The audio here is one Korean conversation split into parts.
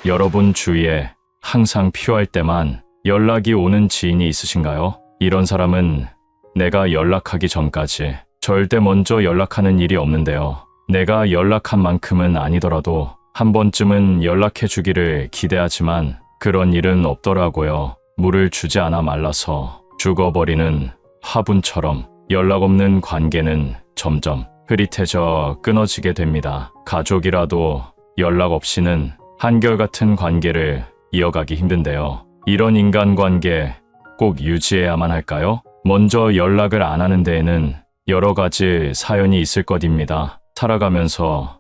여러분 주위에 항상 필요할 때만 연락이 오는 지인이 있으신가요? 이런 사람은 내가 연락하기 전까지 절대 먼저 연락하는 일이 없는데요. 내가 연락한 만큼은 아니더라도 한 번쯤은 연락해 주기를 기대하지만 그런 일은 없더라고요. 물을 주지 않아 말라서 죽어버리는 화분처럼 연락 없는 관계는 점점 흐릿해져 끊어지게 됩니다. 가족이라도 연락 없이는 한결같은 관계를 이어가기 힘든데요. 이런 인간관계 꼭 유지해야만 할까요? 먼저 연락을 안 하는 데에는 여러 가지 사연이 있을 것입니다. 살아가면서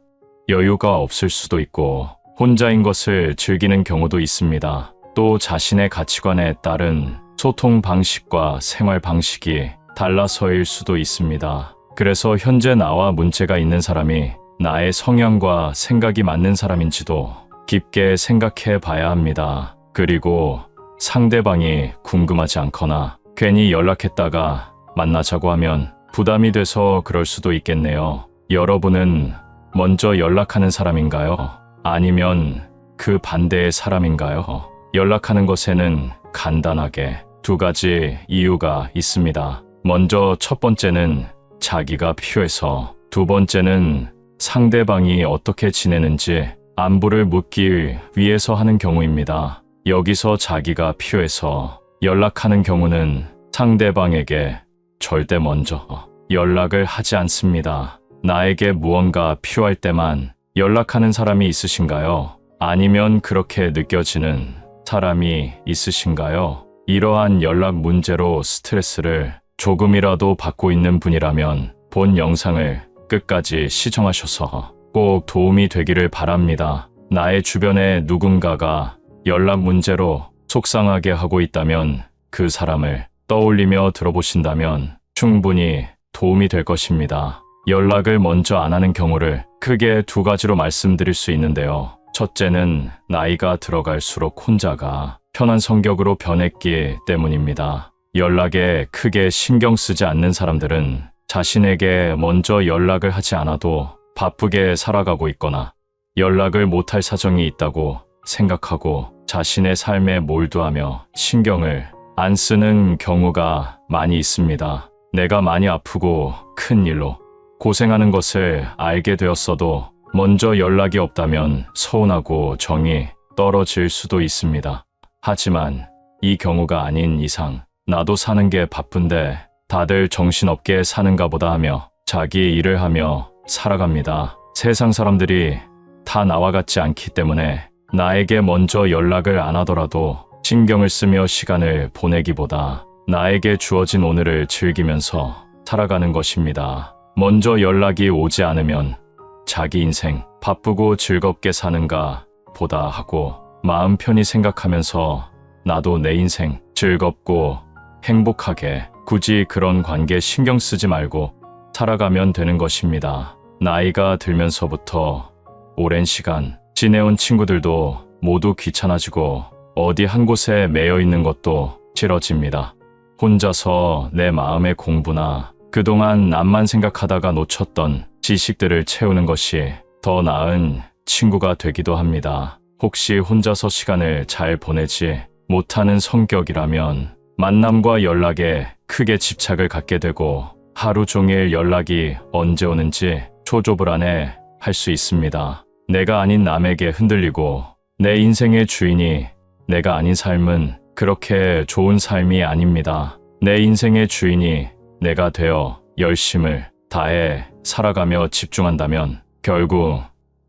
여유가 없을 수도 있고 혼자인 것을 즐기는 경우도 있습니다. 또 자신의 가치관에 따른 소통 방식과 생활 방식이 달라서일 수도 있습니다. 그래서 현재 나와 문제가 있는 사람이 나의 성향과 생각이 맞는 사람인지도 깊게 생각해 봐야 합니다. 그리고 상대방이 궁금하지 않거나 괜히 연락했다가 만나자고 하면 부담이 돼서 그럴 수도 있겠네요. 여러분은 먼저 연락하는 사람인가요? 아니면 그 반대의 사람인가요? 연락하는 것에는 간단하게 두 가지 이유가 있습니다. 먼저 첫 번째는 자기가 필요해서, 두 번째는 상대방이 어떻게 지내는지 안부를 묻기 위해서 하는 경우입니다. 여기서 자기가 필요해서 연락하는 경우는 상대방에게 절대 먼저 연락을 하지 않습니다. 나에게 무언가 필요할 때만 연락하는 사람이 있으신가요? 아니면 그렇게 느껴지는 사람이 있으신가요? 이러한 연락 문제로 스트레스를 조금이라도 받고 있는 분이라면 본 영상을 끝까지 시청하셔서 꼭 도움이 되기를 바랍니다. 나의 주변에 누군가가 연락 문제로 속상하게 하고 있다면 그 사람을 떠올리며 들어보신다면 충분히 도움이 될 것입니다. 연락을 먼저 안 하는 경우를 크게 두 가지로 말씀드릴 수 있는데요. 첫째는 나이가 들어갈수록 혼자가 편한 성격으로 변했기 때문입니다. 연락에 크게 신경 쓰지 않는 사람들은 자신에게 먼저 연락을 하지 않아도 바쁘게 살아가고 있거나 연락을 못할 사정이 있다고 생각하고 자신의 삶에 몰두하며 신경을 안 쓰는 경우가 많이 있습니다. 내가 많이 아프고 큰 일로 고생하는 것을 알게 되었어도 먼저 연락이 없다면 서운하고 정이 떨어질 수도 있습니다. 하지만 이 경우가 아닌 이상 나도 사는 게 바쁜데 다들 정신없게 사는가 보다 하며 자기 일을 하며 살아갑니다. 세상 사람들이 다 나와 같지 않기 때문에 나에게 먼저 연락을 안 하더라도 신경을 쓰며 시간을 보내기보다 나에게 주어진 오늘을 즐기면서 살아가는 것입니다. 먼저 연락이 오지 않으면 자기 인생 바쁘고 즐겁게 사는가 보다 하고 마음 편히 생각하면서 나도 내 인생 즐겁고 행복하게 굳이 그런 관계 신경 쓰지 말고 살아가면 되는 것입니다. 나이가 들면서부터 오랜 시간 지내온 친구들도 모두 귀찮아지고 어디 한 곳에 매여 있는 것도 싫어집니다. 혼자서 내 마음의 공부나 그동안 남만 생각하다가 놓쳤던 지식들을 채우는 것이 더 나은 친구가 되기도 합니다. 혹시 혼자서 시간을 잘 보내지 못하는 성격이라면 만남과 연락에 크게 집착을 갖게 되고 하루 종일 연락이 언제 오는지 초조불안해 할 수 있습니다. 내가 아닌 남에게 흔들리고 내 인생의 주인이 내가 아닌 삶은 그렇게 좋은 삶이 아닙니다. 내 인생의 주인이 내가 되어 열심을 다해 살아가며 집중한다면 결국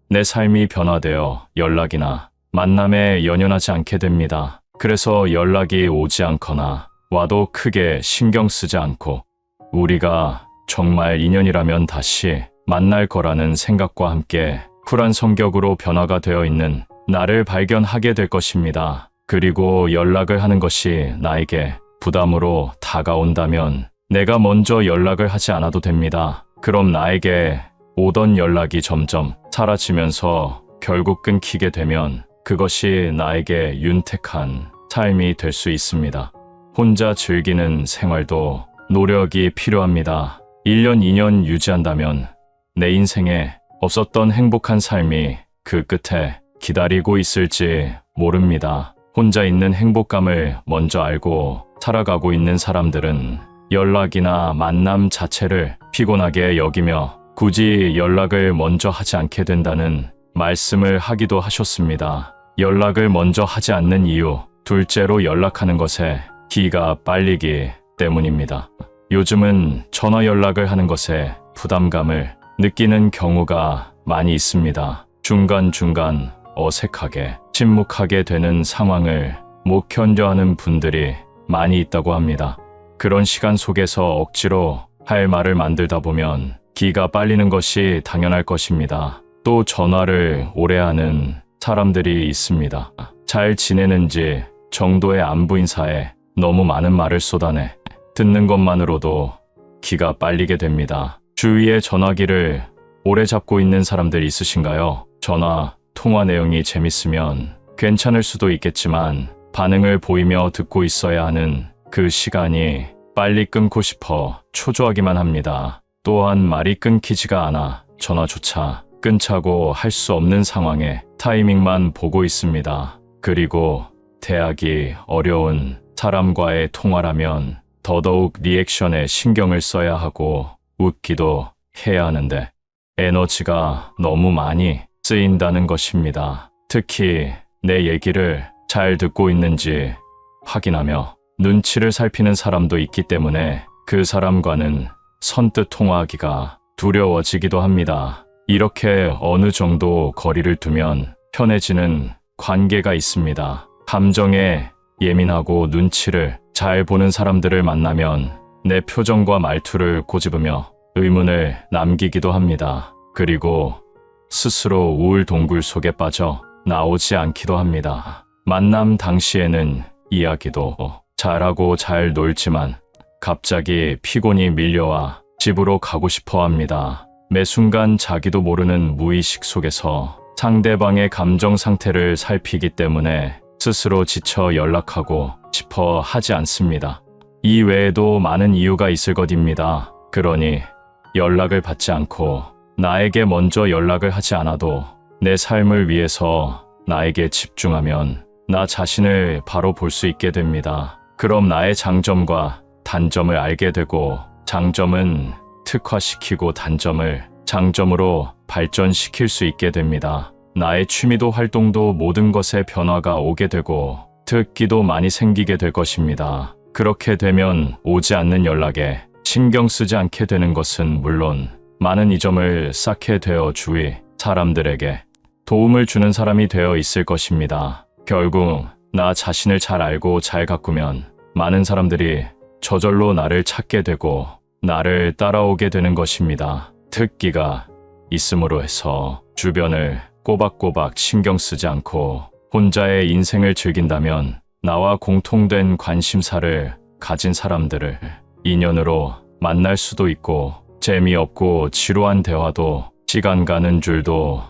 내 삶이 변화되어 연락이나 만남에 연연하지 않게 됩니다. 그래서 연락이 오지 않거나 와도 크게 신경 쓰지 않고 우리가 정말 인연이라면 다시 만날 거라는 생각과 함께 쿨한 성격으로 변화가 되어 있는 나를 발견하게 될 것입니다. 그리고 연락을 하는 것이 나에게 부담으로 다가온다면 내가 먼저 연락을 하지 않아도 됩니다. 그럼 나에게 오던 연락이 점점 사라지면서 결국 끊기게 되면 그것이 나에게 윤택한 삶이 될 수 있습니다. 혼자 즐기는 생활도 노력이 필요합니다. 1년, 2년 유지한다면 내 인생에 없었던 행복한 삶이 그 끝에 기다리고 있을지 모릅니다. 혼자 있는 행복감을 먼저 알고 살아가고 있는 사람들은 연락이나 만남 자체를 피곤하게 여기며 굳이 연락을 먼저 하지 않게 된다는 말씀을 하기도 하셨습니다. 연락을 먼저 하지 않는 이유, 둘째로 연락하는 것에 기가 빨리기 때문입니다. 요즘은 전화 연락을 하는 것에 부담감을 느끼는 경우가 많이 있습니다. 중간중간 어색하게 침묵하게 되는 상황을 못 견뎌하는 분들이 많이 있다고 합니다. 그런 시간 속에서 억지로 할 말을 만들다 보면 기가 빨리는 것이 당연할 것입니다. 또 전화를 오래 하는 사람들이 있습니다. 잘 지내는지 정도의 안부 인사에 너무 많은 말을 쏟아내 듣는 것만으로도 기가 빨리게 됩니다. 주위에 전화기를 오래 잡고 있는 사람들 있으신가요? 전화, 통화 내용이 재밌으면 괜찮을 수도 있겠지만 반응을 보이며 듣고 있어야 하는 그 시간이 빨리 끊고 싶어 초조하기만 합니다. 또한 말이 끊기지가 않아 전화조차 끊자고 할 수 없는 상황에 타이밍만 보고 있습니다. 그리고 대하기 어려운 사람과의 통화라면 더더욱 리액션에 신경을 써야 하고 웃기도 해야 하는데 에너지가 너무 많이 쓰인다는 것입니다. 특히 내 얘기를 잘 듣고 있는지 확인하며 눈치를 살피는 사람도 있기 때문에 그 사람과는 선뜻 통화하기가 두려워지기도 합니다. 이렇게 어느 정도 거리를 두면 편해지는 관계가 있습니다. 감정에 예민하고 눈치를 잘 보는 사람들을 만나면 내 표정과 말투를 꼬집으며 의문을 남기기도 합니다. 그리고 스스로 우울 동굴 속에 빠져 나오지 않기도 합니다. 만남 당시에는 이야기도 잘하고 잘 놀지만 갑자기 피곤이 밀려와 집으로 가고 싶어 합니다. 매 순간 자기도 모르는 무의식 속에서 상대방의 감정 상태를 살피기 때문에 스스로 지쳐 연락하고 싶어 하지 않습니다. 이 외에도 많은 이유가 있을 것입니다. 그러니 연락을 받지 않고 나에게 먼저 연락을 하지 않아도 내 삶을 위해서 나에게 집중하면 나 자신을 바로 볼 수 있게 됩니다. 그럼 나의 장점과 단점을 알게 되고 장점은 특화시키고 단점을 장점으로 발전시킬 수 있게 됩니다. 나의 취미도 활동도 모든 것에 변화가 오게 되고 특기도 많이 생기게 될 것입니다. 그렇게 되면 오지 않는 연락에 신경 쓰지 않게 되는 것은 물론 많은 이점을 쌓게 되어 주위 사람들에게 도움을 주는 사람이 되어 있을 것입니다. 결국 나 자신을 잘 알고 잘 가꾸면 많은 사람들이 저절로 나를 찾게 되고 나를 따라오게 되는 것입니다. 특기가 있음으로 해서 주변을 꼬박꼬박 신경 쓰지 않고 혼자의 인생을 즐긴다면 나와 공통된 관심사를 가진 사람들을 인연으로 만날 수도 있고 재미없고 지루한 대화도 시간 가는 줄도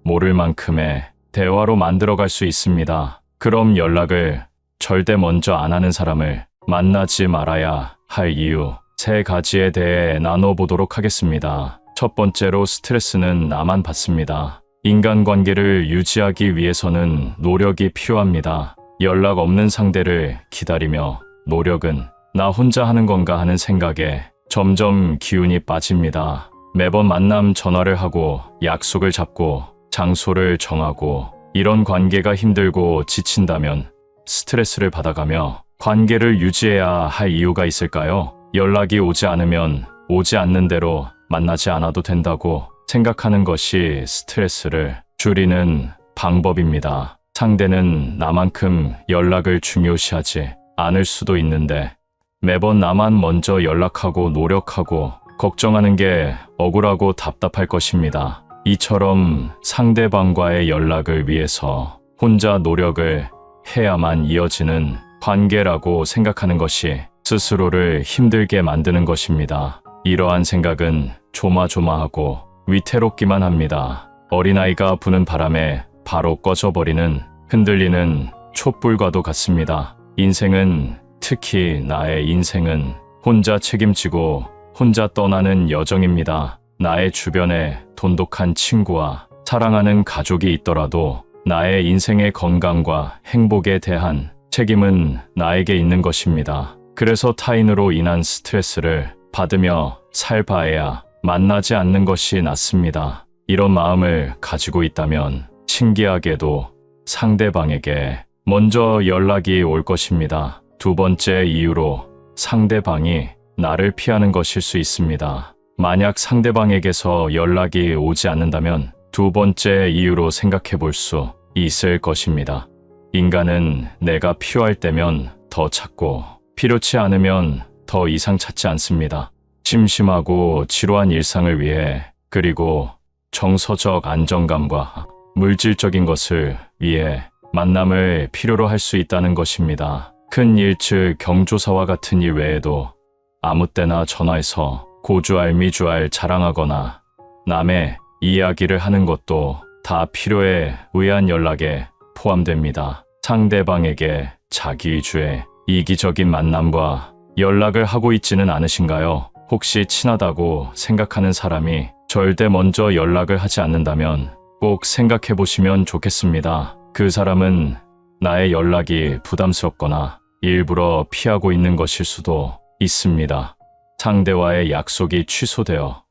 모를 만큼의 대화로 만들어갈 수 있습니다. 그럼 연락을 절대 먼저 안 하는 사람을 만나지 말아야 할 이유 3가지에 대해 나눠보도록 하겠습니다. 첫 번째로 스트레스는 나만 받습니다. 인간관계를 유지하기 위해서는 노력이 필요합니다. 연락 없는 상대를 기다리며 노력은 나 혼자 하는 건가 하는 생각에 점점 기운이 빠집니다. 매번 만남 전화를 하고 약속을 잡고 장소를 정하고 이런 관계가 힘들고 지친다면 스트레스를 받아가며 관계를 유지해야 할 이유가 있을까요? 연락이 오지 않으면 오지 않는 대로 만나지 않아도 된다고 생각하는 것이 스트레스를 줄이는 방법입니다. 상대는 나만큼 연락을 중요시하지 않을 수도 있는데 매번 나만 먼저 연락하고 노력하고 걱정하는 게 억울하고 답답할 것입니다. 이처럼 상대방과의 연락을 위해서 혼자 노력을 해야만 이어지는 관계라고 생각하는 것이 스스로를 힘들게 만드는 것입니다. 이러한 생각은 조마조마하고 위태롭기만 합니다. 어린아이가 부는 바람에 바로 꺼져버리는 흔들리는 촛불과도 같습니다. 인생은, 특히 나의 인생은 혼자 책임지고 혼자 떠나는 여정입니다. 나의 주변에 돈독한 친구와 사랑하는 가족이 있더라도 나의 인생의 건강과 행복에 대한 책임은 나에게 있는 것입니다. 그래서 타인으로 인한 스트레스를 받으며 살 바에야 만나지 않는 것이 낫습니다. 이런 마음을 가지고 있다면 신기하게도 상대방에게 먼저 연락이 올 것입니다. 두 번째 이유로 상대방이 나를 피하는 것일 수 있습니다. 만약 상대방에게서 연락이 오지 않는다면 두 번째 이유로 생각해 볼 수 있을 것입니다. 인간은 내가 필요할 때면 더 찾고 필요치 않으면 더 이상 찾지 않습니다. 심심하고 지루한 일상을 위해, 그리고 정서적 안정감과 물질적인 것을 위해 만남을 필요로 할 수 있다는 것입니다. 큰 일, 즉 경조사와 같은 일 외에도 아무 때나 전화해서 고주알미주알 자랑하거나 남의 이야기를 하는 것도 다 필요에 의한 연락에 포함됩니다. 상대방에게 자기 위주의 이기적인 만남과 연락을 하고 있지는 않으신가요? 혹시 친하다고 생각하는 사람이 절대 먼저 연락을 하지 않는다면 꼭 생각해 보시면 좋겠습니다. 그 사람은 나의 연락이 부담스럽거나 일부러 피하고 있는 것일 수도 있습니다. 상대와의 약속이 취소되어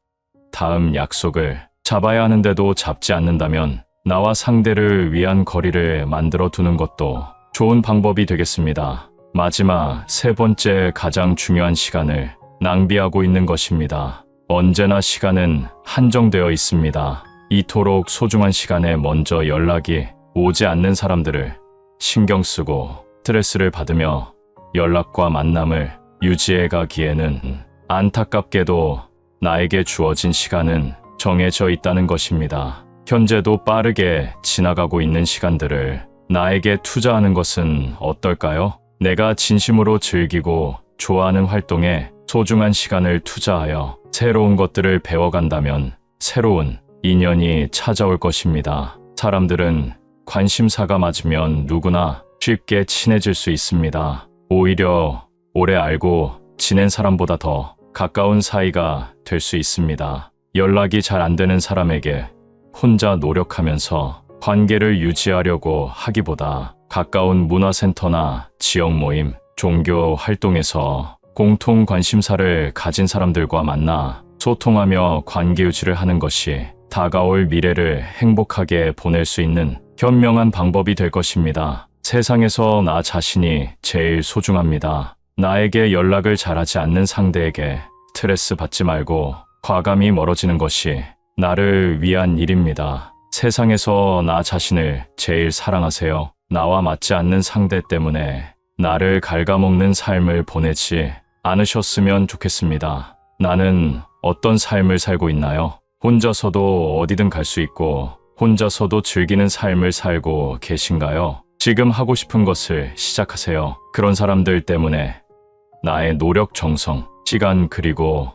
다음 약속을 잡아야 하는데도 잡지 않는다면 나와 상대를 위한 거리를 만들어 두는 것도 좋은 방법이 되겠습니다. 마지막 세 번째, 가장 중요한 시간을 낭비하고 있는 것입니다. 언제나 시간은 한정되어 있습니다. 이토록 소중한 시간에 먼저 연락이 오지 않는 사람들을 신경 쓰고 스트레스를 받으며 연락과 만남을 유지해 가기에는 안타깝게도 나에게 주어진 시간은 정해져 있다는 것입니다. 현재도 빠르게 지나가고 있는 시간들을 나에게 투자하는 것은 어떨까요? 내가 진심으로 즐기고 좋아하는 활동에 소중한 시간을 투자하여 새로운 것들을 배워간다면 새로운 인연이 찾아올 것입니다. 사람들은 관심사가 맞으면 누구나 쉽게 친해질 수 있습니다. 오히려 오래 알고 지낸 사람보다 더 가까운 사이가 될 수 있습니다. 연락이 잘 안 되는 사람에게 혼자 노력하면서 관계를 유지하려고 하기보다 가까운 문화센터나 지역 모임, 종교 활동에서 공통 관심사를 가진 사람들과 만나 소통하며 관계 유지를 하는 것이 다가올 미래를 행복하게 보낼 수 있는 현명한 방법이 될 것입니다. 세상에서 나 자신이 제일 소중합니다. 나에게 연락을 잘하지 않는 상대에게 스트레스 받지 말고 과감히 멀어지는 것이 나를 위한 일입니다. 세상에서 나 자신을 제일 사랑하세요. 나와 맞지 않는 상대 때문에 나를 갉아먹는 삶을 보내지 않으셨으면 좋겠습니다. 나는 어떤 삶을 살고 있나요? 혼자서도 어디든 갈 수 있고 혼자서도 즐기는 삶을 살고 계신가요? 지금 하고 싶은 것을 시작하세요. 그런 사람들 때문에 나의 노력, 정성, 시간, 그리고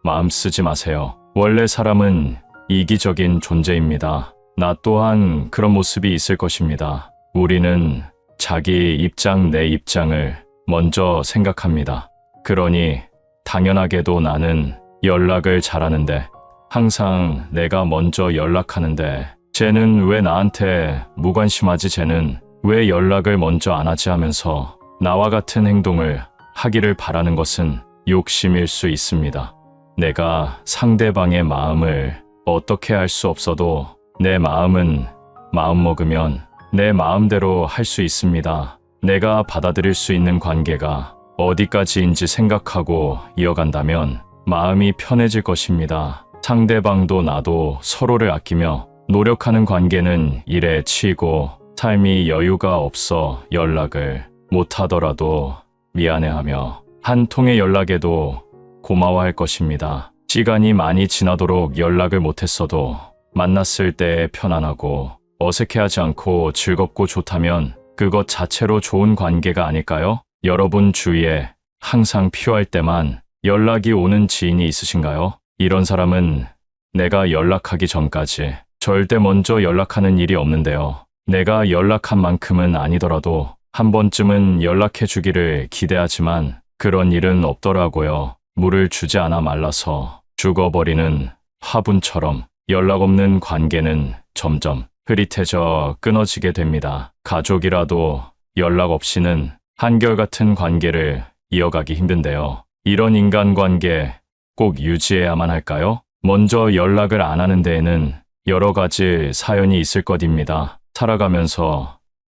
마음 쓰지 마세요. 원래 사람은 이기적인 존재입니다. 나 또한 그런 모습이 있을 것입니다. 우리는 자기 입장, 내 입장을 먼저 생각합니다. 그러니 당연하게도 나는 연락을 잘하는데 항상 내가 먼저 연락하는데 쟤는 왜 나한테 무관심하지, 쟤는 왜 연락을 먼저 안 하지 하면서 나와 같은 행동을 하기를 바라는 것은 욕심일 수 있습니다. 내가 상대방의 마음을 어떻게 할 수 없어도 내 마음은 마음먹으면 내 마음대로 할 수 있습니다. 내가 받아들일 수 있는 관계가 어디까지인지 생각하고 이어간다면 마음이 편해질 것입니다. 상대방도 나도 서로를 아끼며 노력하는 관계는 일에 치이고 삶이 여유가 없어 연락을 못하더라도 미안해하며 한 통의 연락에도 고마워할 것입니다. 시간이 많이 지나도록 연락을 못했어도 만났을 때 편안하고 어색해하지 않고 즐겁고 좋다면 그것 자체로 좋은 관계가 아닐까요? 여러분 주위에 항상 필요할 때만 연락이 오는 지인이 있으신가요? 이런 사람은 내가 연락하기 전까지 절대 먼저 연락하는 일이 없는데요. 내가 연락한 만큼은 아니더라도 한 번쯤은 연락해 주기를 기대하지만 그런 일은 없더라고요. 물을 주지 않아 말라서 죽어버리는 화분처럼 연락 없는 관계는 점점 흐릿해져 끊어지게 됩니다. 가족이라도 연락 없이는 한결같은 관계를 이어가기 힘든데요. 이런 인간관계 꼭 유지해야만 할까요? 먼저 연락을 안 하는 데에는 여러 가지 사연이 있을 것입니다. 살아가면서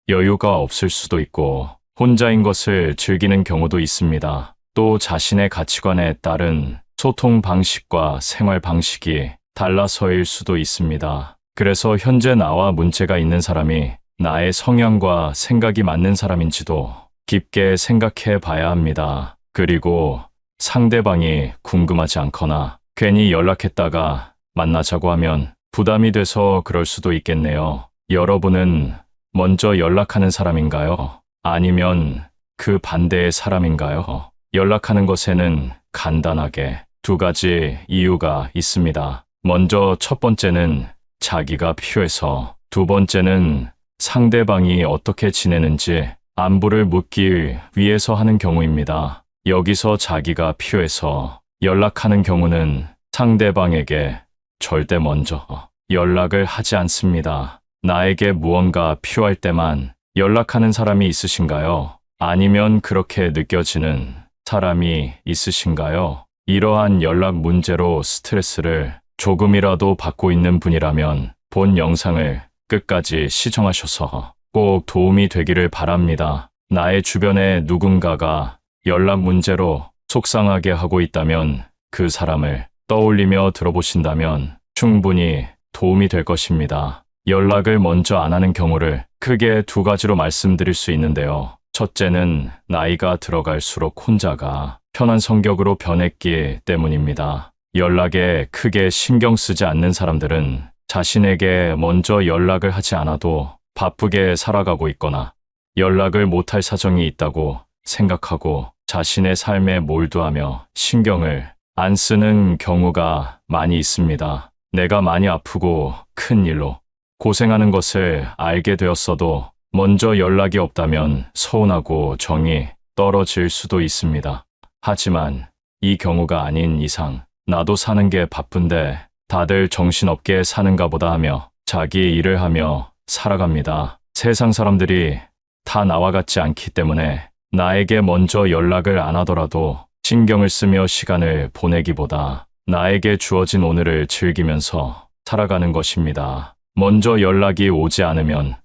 여유가 없을 수도 있고 혼자인 것을 즐기는 경우도 있습니다. 또 자신의 가치관에 따른 소통 방식과 생활 방식이 달라서일 수도 있습니다. 그래서 현재 나와 문제가 있는 사람이 나의 성향과 생각이 맞는 사람인지도 깊게 생각해 봐야 합니다. 그리고 상대방이 궁금하지 않거나 괜히 연락했다가 만나자고 하면 부담이 돼서 그럴 수도 있겠네요. 여러분은 먼저 연락하는 사람인가요? 아니면 그 반대의 사람인가요? 연락하는 것에는 간단하게 두 가지 이유가 있습니다. 먼저 첫 번째는 자기가 필요해서, 두 번째는 상대방이 어떻게 지내는지 안부를 묻기 위해서 하는 경우입니다. 여기서 자기가 필요해서 연락하는 경우는 상대방에게 절대 먼저 연락을 하지 않습니다. 나에게 무언가 필요할 때만 연락하는 사람이 있으신가요? 아니면 그렇게 느껴지는 사람이 있으신가요? 이러한 연락 문제로 스트레스를 조금이라도 받고 있는 분이라면 본 영상을 끝까지 시청하셔서 꼭 도움이 되기를 바랍니다. 나의 주변에 누군가가 연락 문제로 속상하게 하고 있다면 그 사람을 떠올리며 들어보신다면 충분히 도움이 될 것입니다. 연락을 먼저 안 하는 경우를 크게 두 가지로 말씀드릴 수 있는데요. 첫째는 나이가 들어갈수록 혼자가 편한 성격으로 변했기 때문입니다. 연락에 크게 신경 쓰지 않는 사람들은 자신에게 먼저 연락을 하지 않아도 바쁘게 살아가고 있거나 연락을 못할 사정이 있다고 생각하고 자신의 삶에 몰두하며 신경을 안 쓰는 경우가 많이 있습니다. 내가 많이 아프고 큰 일로 고생하는 것을 알게 되었어도 먼저 연락이 없다면 서운하고 정이 떨어질 수도 있습니다. 하지만 이 경우가 아닌 이상 나도 사는 게 바쁜데 다들 정신없게 사는가 보다 하며 자기 일을 하며 살아갑니다. 세상 사람들이 다 나와 같지 않기 때문에 나에게 먼저 연락을 안 하더라도 신경을 쓰며 시간을 보내기보다 나에게 주어진 오늘을 즐기면서 살아가는 것입니다. 먼저 연락이 오지 않으면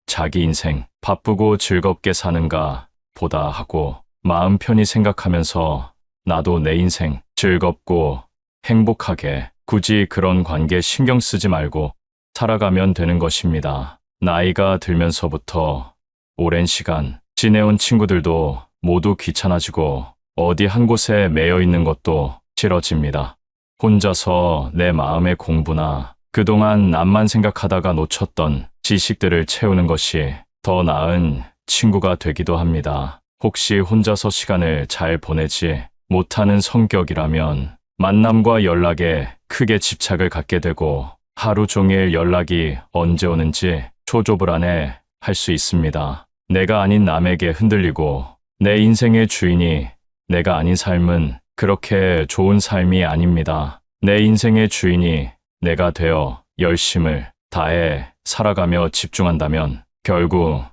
자기 인생 바쁘고 즐겁게 사는가 보다 하고 마음 편히 생각하면서 나도 내 인생 즐겁고 행복하게 굳이 그런 관계 신경 쓰지 말고 살아가면 되는 것입니다. 나이가 들면서부터 오랜 시간 지내온 친구들도 모두 귀찮아지고 어디 한 곳에 매여 있는 것도 싫어집니다. 혼자서 내 마음의 공부나 그동안 남만 생각하다가 놓쳤던 지식들을 채우는 것이 더 나은 친구가 되기도 합니다. 혹시 혼자서 시간을 잘 보내지 못하는 성격이라면 만남과 연락에 크게 집착을 갖게 되고 하루 종일 연락이 언제 오는지 초조불안해 할 수 있습니다. 내가 아닌 남에게 흔들리고 내 인생의 주인이 내가 아닌 삶은 그렇게 좋은 삶이 아닙니다. 내 인생의 주인이 내가 되어 열심을 다해 살아가며 집중한다면 결국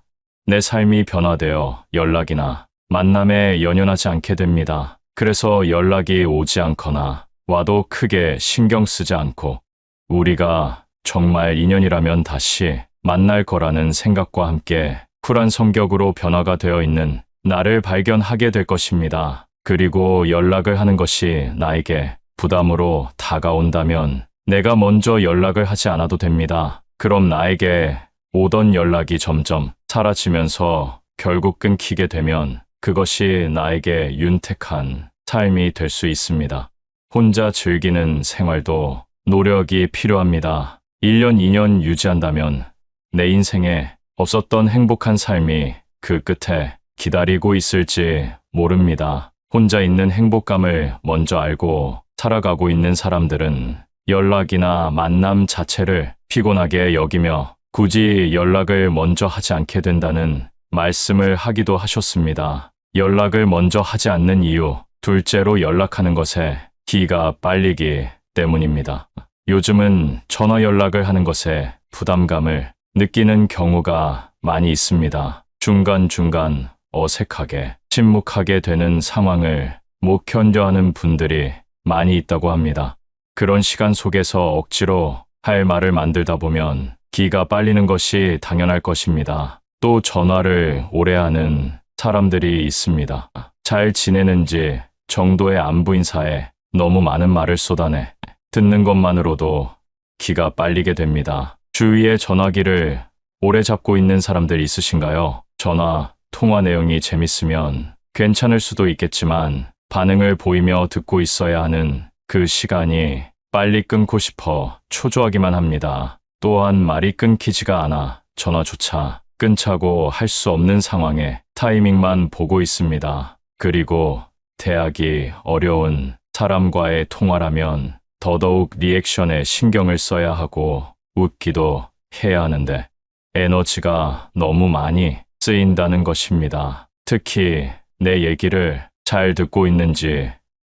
내 삶이 변화되어 연락이나 만남에 연연하지 않게 됩니다. 그래서 연락이 오지 않거나 와도 크게 신경 쓰지 않고 우리가 정말 인연이라면 다시 만날 거라는 생각과 함께 쿨한 성격으로 변화가 되어 있는 나를 발견하게 될 것입니다. 그리고 연락을 하는 것이 나에게 부담으로 다가온다면 내가 먼저 연락을 하지 않아도 됩니다. 그럼 나에게 오던 연락이 점점 사라지면서 결국 끊기게 되면 그것이 나에게 윤택한 삶이 될 수 있습니다. 혼자 즐기는 생활도 노력이 필요합니다. 1년, 2년 유지한다면 내 인생에 없었던 행복한 삶이 그 끝에 기다리고 있을지 모릅니다. 혼자 있는 행복감을 먼저 알고 살아가고 있는 사람들은 연락이나 만남 자체를 피곤하게 여기며 굳이 연락을 먼저 하지 않게 된다는 말씀을 하기도 하셨습니다. 연락을 먼저 하지 않는 이유, 둘째로 연락하는 것에 기가 빨리기 때문입니다. 요즘은 전화 연락을 하는 것에 부담감을 느끼는 경우가 많이 있습니다. 중간중간 어색하게, 침묵하게 되는 상황을 못 견뎌하는 분들이 많이 있다고 합니다. 그런 시간 속에서 억지로 할 말을 만들다 보면 기가 빨리는 것이 당연할 것입니다. 또 전화를 오래 하는 사람들이 있습니다. 잘 지내는지 정도의 안부 인사에 너무 많은 말을 쏟아내 듣는 것만으로도 기가 빨리게 됩니다. 주위에 전화기를 오래 잡고 있는 사람들 있으신가요? 전화, 통화 내용이 재밌으면 괜찮을 수도 있겠지만 반응을 보이며 듣고 있어야 하는 그 시간이 빨리 끊고 싶어 초조하기만 합니다. 또한 말이 끊기지가 않아 전화조차 끊자고 할 수 없는 상황에 타이밍만 보고 있습니다. 그리고 대하기 어려운 사람과의 통화라면 더더욱 리액션에 신경을 써야 하고 웃기도 해야 하는데 에너지가 너무 많이 쓰인다는 것입니다. 특히 내 얘기를 잘 듣고 있는지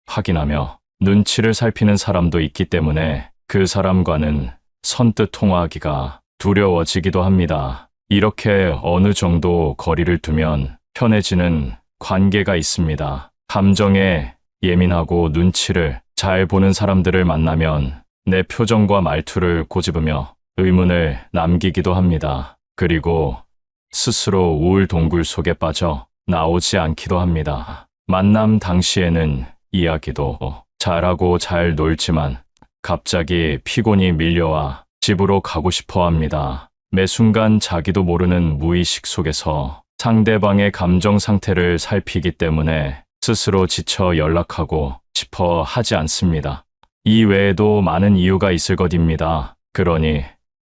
확인하며 눈치를 살피는 사람도 있기 때문에 그 사람과는 선뜻 통화하기가 두려워지기도 합니다. 이렇게 어느 정도 거리를 두면 편해지는 관계가 있습니다. 감정에 예민하고 눈치를 잘 보는 사람들을 만나면 내 표정과 말투를 꼬집으며 의문을 남기기도 합니다. 그리고 스스로 우울 동굴 속에 빠져 나오지 않기도 합니다. 만남 당시에는 이야기도 잘하고 잘 놀지만 갑자기 피곤이 밀려와 집으로 가고 싶어 합니다. 매 순간 자기도 모르는 무의식 속에서 상대방의 감정 상태를 살피기 때문에 스스로 지쳐 연락하고 싶어 하지 않습니다. 이 외에도 많은 이유가 있을 것입니다. 그러니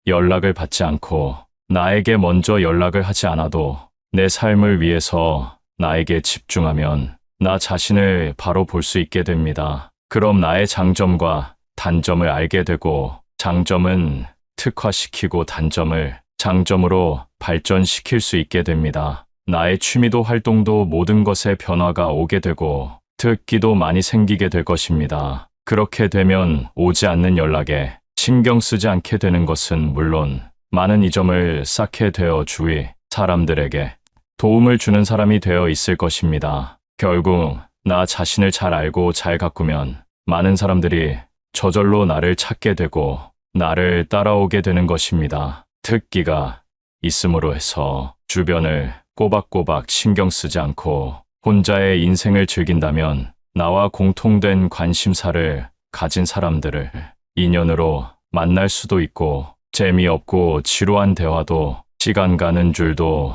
연락을 받지 않고 나에게 먼저 연락을 하지 않아도 내 삶을 위해서 나에게 집중하면 나 자신을 바로 볼 수 있게 됩니다. 그럼 나의 장점과 단점을 알게 되고 장점은 특화시키고 단점을 장점으로 발전시킬 수 있게 됩니다. 나의 취미도 활동도 모든 것에 변화가 오게 되고 특기도 많이 생기게 될 것입니다. 그렇게 되면 오지 않는 연락에 신경 쓰지 않게 되는 것은 물론 많은 이점을 쌓게 되어 주위 사람들에게 도움을 주는 사람이 되어 있을 것입니다. 결국 나 자신을 잘 알고 잘 가꾸면 많은 사람들이 저절로 나를 찾게 되고 나를 따라오게 되는 것입니다. 특기가 있음으로 해서 주변을 꼬박꼬박 신경 쓰지 않고 혼자의 인생을 즐긴다면 나와 공통된 관심사를 가진 사람들을 인연으로 만날 수도 있고 재미없고 지루한 대화도 시간 가는 줄도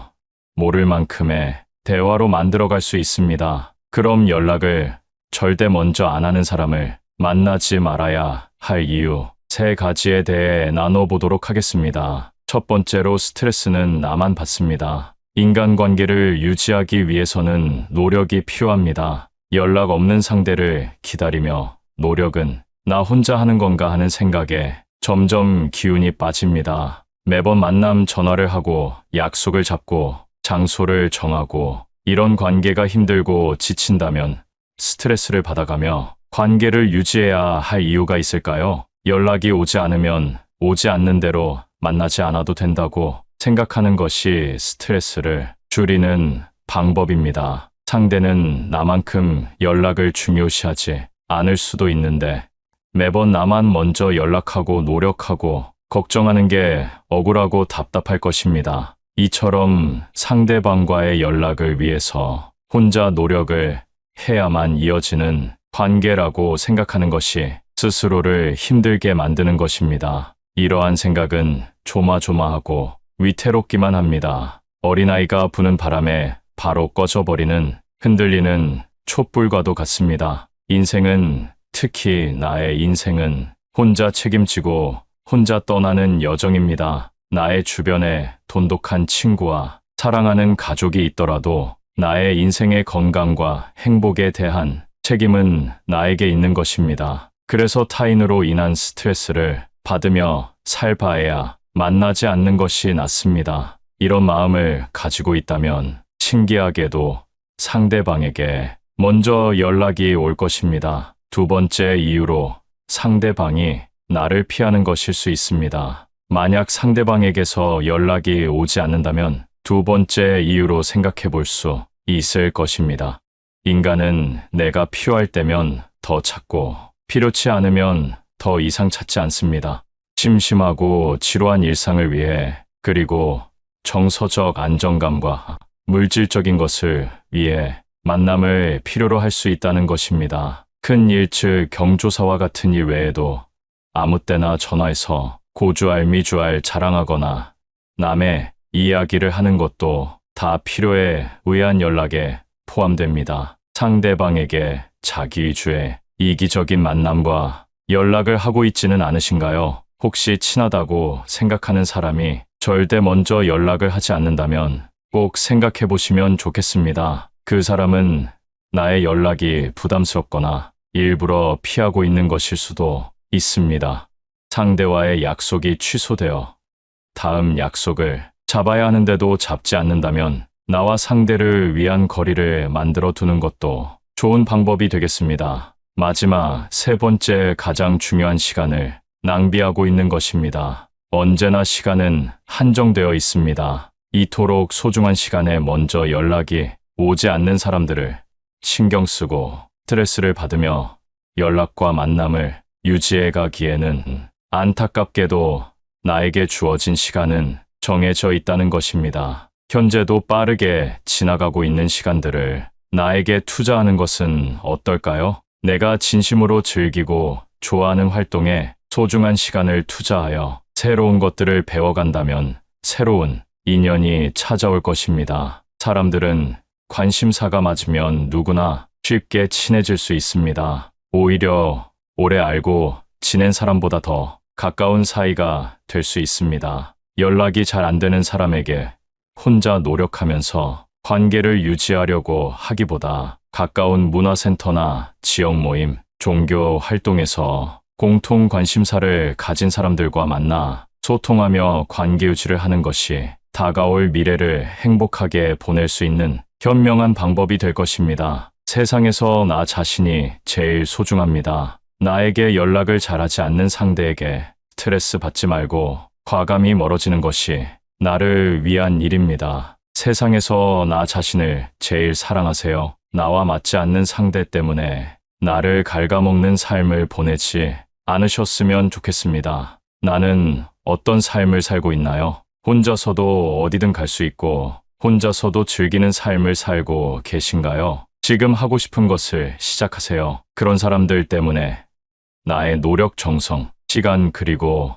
모를 만큼의 대화로 만들어갈 수 있습니다. 그럼 연락을 절대 먼저 안 하는 사람을 만나지 말아야 할 이유 3가지에 대해 나눠보도록 하겠습니다. 첫 번째로 스트레스는 나만 받습니다. 인간관계를 유지하기 위해서는 노력이 필요합니다. 연락 없는 상대를 기다리며 노력은 나 혼자 하는 건가 하는 생각에 점점 기운이 빠집니다. 매번 만남 전화를 하고 약속을 잡고 장소를 정하고 이런 관계가 힘들고 지친다면 스트레스를 받아가며 관계를 유지해야 할 이유가 있을까요? 연락이 오지 않으면 오지 않는 대로 만나지 않아도 된다고 생각하는 것이 스트레스를 줄이는 방법입니다. 상대는 나만큼 연락을 중요시하지 않을 수도 있는데 매번 나만 먼저 연락하고 노력하고 걱정하는 게 억울하고 답답할 것입니다. 이처럼 상대방과의 연락을 위해서 혼자 노력을 해야만 이어지는 관계라고 생각하는 것이 스스로를 힘들게 만드는 것입니다. 이러한 생각은 조마조마하고 위태롭기만 합니다. 어린아이가 부는 바람에 바로 꺼져버리는 흔들리는 촛불과도 같습니다. 인생은 특히 나의 인생은 혼자 책임지고 혼자 떠나는 여정입니다. 나의 주변에 돈독한 친구와 사랑하는 가족이 있더라도 나의 인생의 건강과 행복에 대한 책임은 나에게 있는 것입니다. 그래서 타인으로 인한 스트레스를 받으며 살 바에야 만나지 않는 것이 낫습니다. 이런 마음을 가지고 있다면 신기하게도 상대방에게 먼저 연락이 올 것입니다. 두 번째 이유로 상대방이 나를 피하는 것일 수 있습니다. 만약 상대방에게서 연락이 오지 않는다면 두 번째 이유로 생각해 볼 수 있을 것입니다. 인간은 내가 필요할 때면 더 찾고 필요치 않으면 더 이상 찾지 않습니다. 심심하고 지루한 일상을 위해, 그리고 정서적 안정감과 물질적인 것을 위해 만남을 필요로 할 수 있다는 것입니다. 큰 일, 즉 경조사와 같은 일 외에도 아무 때나 전화해서 고주알미주알 자랑하거나 남의 이야기를 하는 것도 다 필요에 의한 연락에 포함됩니다. 상대방에게 자기 위주의 이기적인 만남과 연락을 하고 있지는 않으신가요? 혹시 친하다고 생각하는 사람이 절대 먼저 연락을 하지 않는다면 꼭 생각해 보시면 좋겠습니다. 그 사람은 나의 연락이 부담스럽거나 일부러 피하고 있는 것일 수도 있습니다. 상대와의 약속이 취소되어 다음 약속을 잡아야 하는데도 잡지 않는다면 나와 상대를 위한 거리를 만들어 두는 것도 좋은 방법이 되겠습니다. 마지막 세 번째, 가장 중요한 시간을 낭비하고 있는 것입니다. 언제나 시간은 한정되어 있습니다. 이토록 소중한 시간에 먼저 연락이 오지 않는 사람들을 신경 쓰고 스트레스를 받으며 연락과 만남을 유지해 가기에는 안타깝게도 나에게 주어진 시간은 정해져 있다는 것입니다. 현재도 빠르게 지나가고 있는 시간들을 나에게 투자하는 것은 어떨까요? 내가 진심으로 즐기고 좋아하는 활동에 소중한 시간을 투자하여 새로운 것들을 배워간다면 새로운 인연이 찾아올 것입니다. 사람들은 관심사가 맞으면 누구나 쉽게 친해질 수 있습니다. 오히려 오래 알고 지낸 사람보다 더 가까운 사이가 될 수 있습니다. 연락이 잘 안 되는 사람에게 혼자 노력하면서 관계를 유지하려고 하기보다 가까운 문화센터나 지역 모임, 종교 활동에서 공통 관심사를 가진 사람들과 만나 소통하며 관계 유지를 하는 것이 다가올 미래를 행복하게 보낼 수 있는 현명한 방법이 될 것입니다. 세상에서 나 자신이 제일 소중합니다. 나에게 연락을 잘하지 않는 상대에게 스트레스 받지 말고 과감히 멀어지는 것이 나를 위한 일입니다. 세상에서 나 자신을 제일 사랑하세요. 나와 맞지 않는 상대 때문에 나를 갉아먹는 삶을 보내지 않으셨으면 좋겠습니다. 나는 어떤 삶을 살고 있나요? 혼자서도 어디든 갈 수 있고 혼자서도 즐기는 삶을 살고 계신가요? 지금 하고 싶은 것을 시작하세요. 그런 사람들 때문에 나의 노력, 정성, 시간, 그리고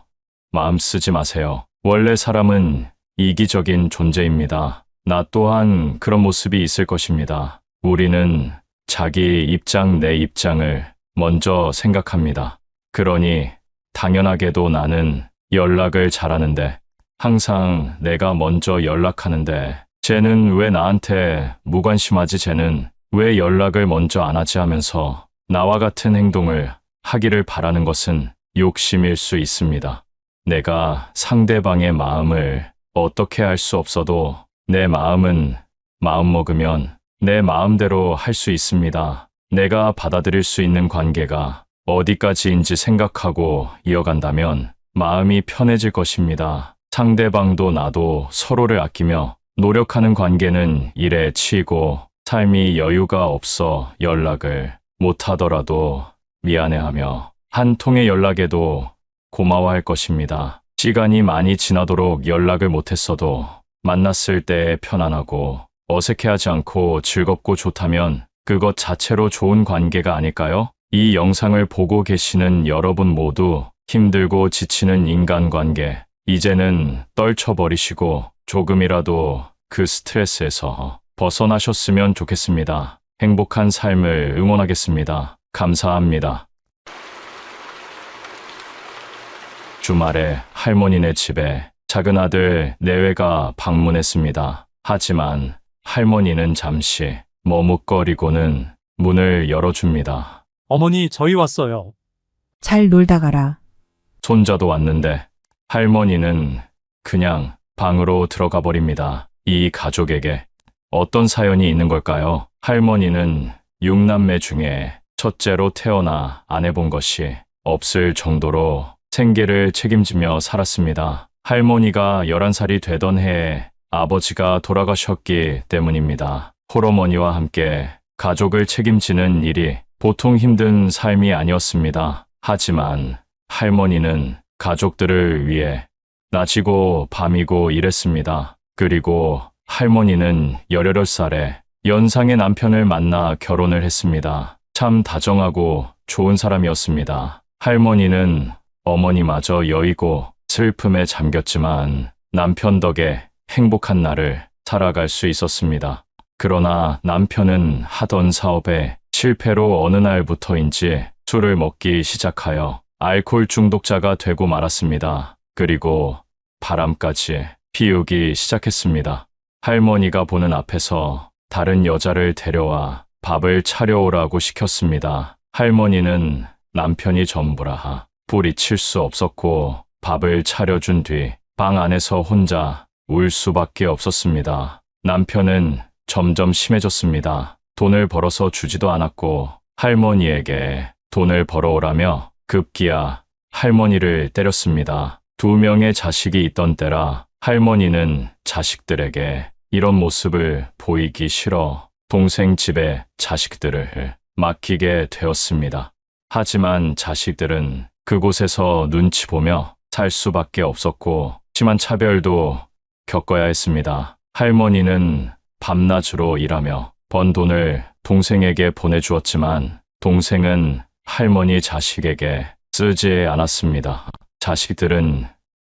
마음 쓰지 마세요. 원래 사람은 이기적인 존재입니다. 나 또한 그런 모습이 있을 것입니다. 우리는 자기 입장, 내 입장을 먼저 생각합니다. 그러니 당연하게도 나는 연락을 잘하는데 항상 내가 먼저 연락하는데 쟤는 왜 나한테 무관심하지, 쟤는 왜 연락을 먼저 안 하지 하면서 나와 같은 행동을 하기를 바라는 것은 욕심일 수 있습니다. 내가 상대방의 마음을 어떻게 할 수 없어도 내 마음은 마음먹으면 내 마음대로 할 수 있습니다. 내가 받아들일 수 있는 관계가 어디까지인지 생각하고 이어간다면 마음이 편해질 것입니다. 상대방도 나도 서로를 아끼며 노력하는 관계는 일에 치이고 삶이 여유가 없어 연락을 못하더라도 미안해하며 한 통의 연락에도 고마워할 것입니다. 시간이 많이 지나도록 연락을 못했어도 만났을 때 편안하고 어색해하지 않고 즐겁고 좋다면 그것 자체로 좋은 관계가 아닐까요? 이 영상을 보고 계시는 여러분 모두 힘들고 지치는 인간관계, 이제는 떨쳐버리시고 조금이라도 그 스트레스에서 벗어나셨으면 좋겠습니다. 행복한 삶을 응원하겠습니다. 감사합니다. 주말에 할머니네 집에 작은 아들 내외가 방문했습니다. 하지만 할머니는 잠시 머뭇거리고는 문을 열어줍니다. 어머니, 저희 왔어요. 잘 놀다 가라. 손자도 왔는데 할머니는 그냥 방으로 들어가 버립니다. 이 가족에게 어떤 사연이 있는 걸까요? 할머니는 6남매 중에 첫째로 태어나 안 해본 것이 없을 정도로 생계를 책임지며 살았습니다. 할머니가 11살이 되던 해에 아버지가 돌아가셨기 때문입니다. 홀어머니와 함께 가족을 책임지는 일이 보통 힘든 삶이 아니었습니다. 하지만 할머니는 가족들을 위해 낮이고 밤이고 일했습니다. 그리고 할머니는 18살에 연상의 남편을 만나 결혼을 했습니다. 참 다정하고 좋은 사람이었습니다. 할머니는 어머니마저 여의고 슬픔에 잠겼지만 남편 덕에 행복한 날을 살아갈 수 있었습니다. 그러나 남편은 하던 사업에 실패로 어느 날부터인지 술을 먹기 시작하여 알코올 중독자가 되고 말았습니다. 그리고 바람까지 피우기 시작했습니다. 할머니가 보는 앞에서 다른 여자를 데려와 밥을 차려오라고 시켰습니다. 할머니는 남편이 전부라 뿌리칠 수 없었고 밥을 차려준 뒤 방 안에서 혼자 울 수밖에 없었습니다. 남편은 점점 심해졌습니다. 돈을 벌어서 주지도 않았고 할머니에게 돈을 벌어오라며 급기야 할머니를 때렸습니다. 2명의 자식이 있던 때라 할머니는 자식들에게 이런 모습을 보이기 싫어 동생 집에 자식들을 맡기게 되었습니다. 하지만 자식들은 그곳에서 눈치 보며 살 수밖에 없었고 심한 차별도 겪어야 했습니다. 할머니는 밤낮으로 일하며 번 돈을 동생에게 보내주었지만 동생은 할머니 자식에게 쓰지 않았습니다. 자식들은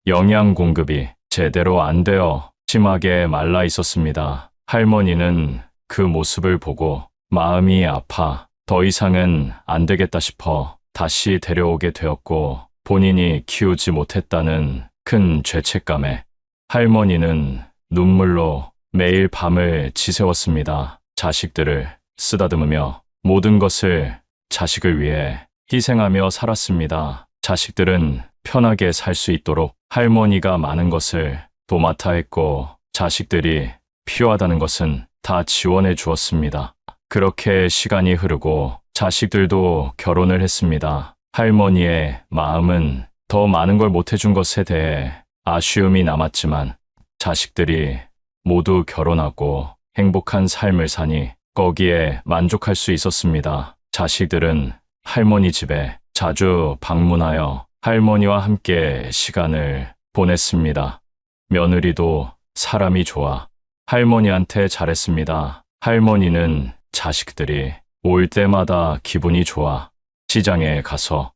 영양 공급이 제대로 안 되어 심하게 말라 있었습니다. 할머니는 그 모습을 보고 마음이 아파 더 이상은 안 되겠다 싶어 다시 데려오게 되었고 본인이 키우지 못했다는 큰 죄책감에 할머니는 눈물로 매일 밤을 지새웠습니다. 자식들을 쓰다듬으며 모든 것을 자식을 위해 희생하며 살았습니다. 자식들은 편하게 살 수 있도록 할머니가 많은 것을 도맡아 했고 자식들이 필요하다는 것은 다 지원해 주었습니다. 그렇게 시간이 흐르고 자식들도 결혼을 했습니다. 할머니의 마음은 더 많은 걸 못해준 것에 대해 아쉬움이 남았지만 자식들이 모두 결혼하고 행복한 삶을 사니 거기에 만족할 수 있었습니다. 자식들은 할머니 집에 자주 방문하여 할머니와 함께 시간을 보냈습니다. 며느리도 사람이 좋아 할머니한테 잘했습니다. 할머니는 자식들이 올 때마다 기분이 좋아 시장에 가서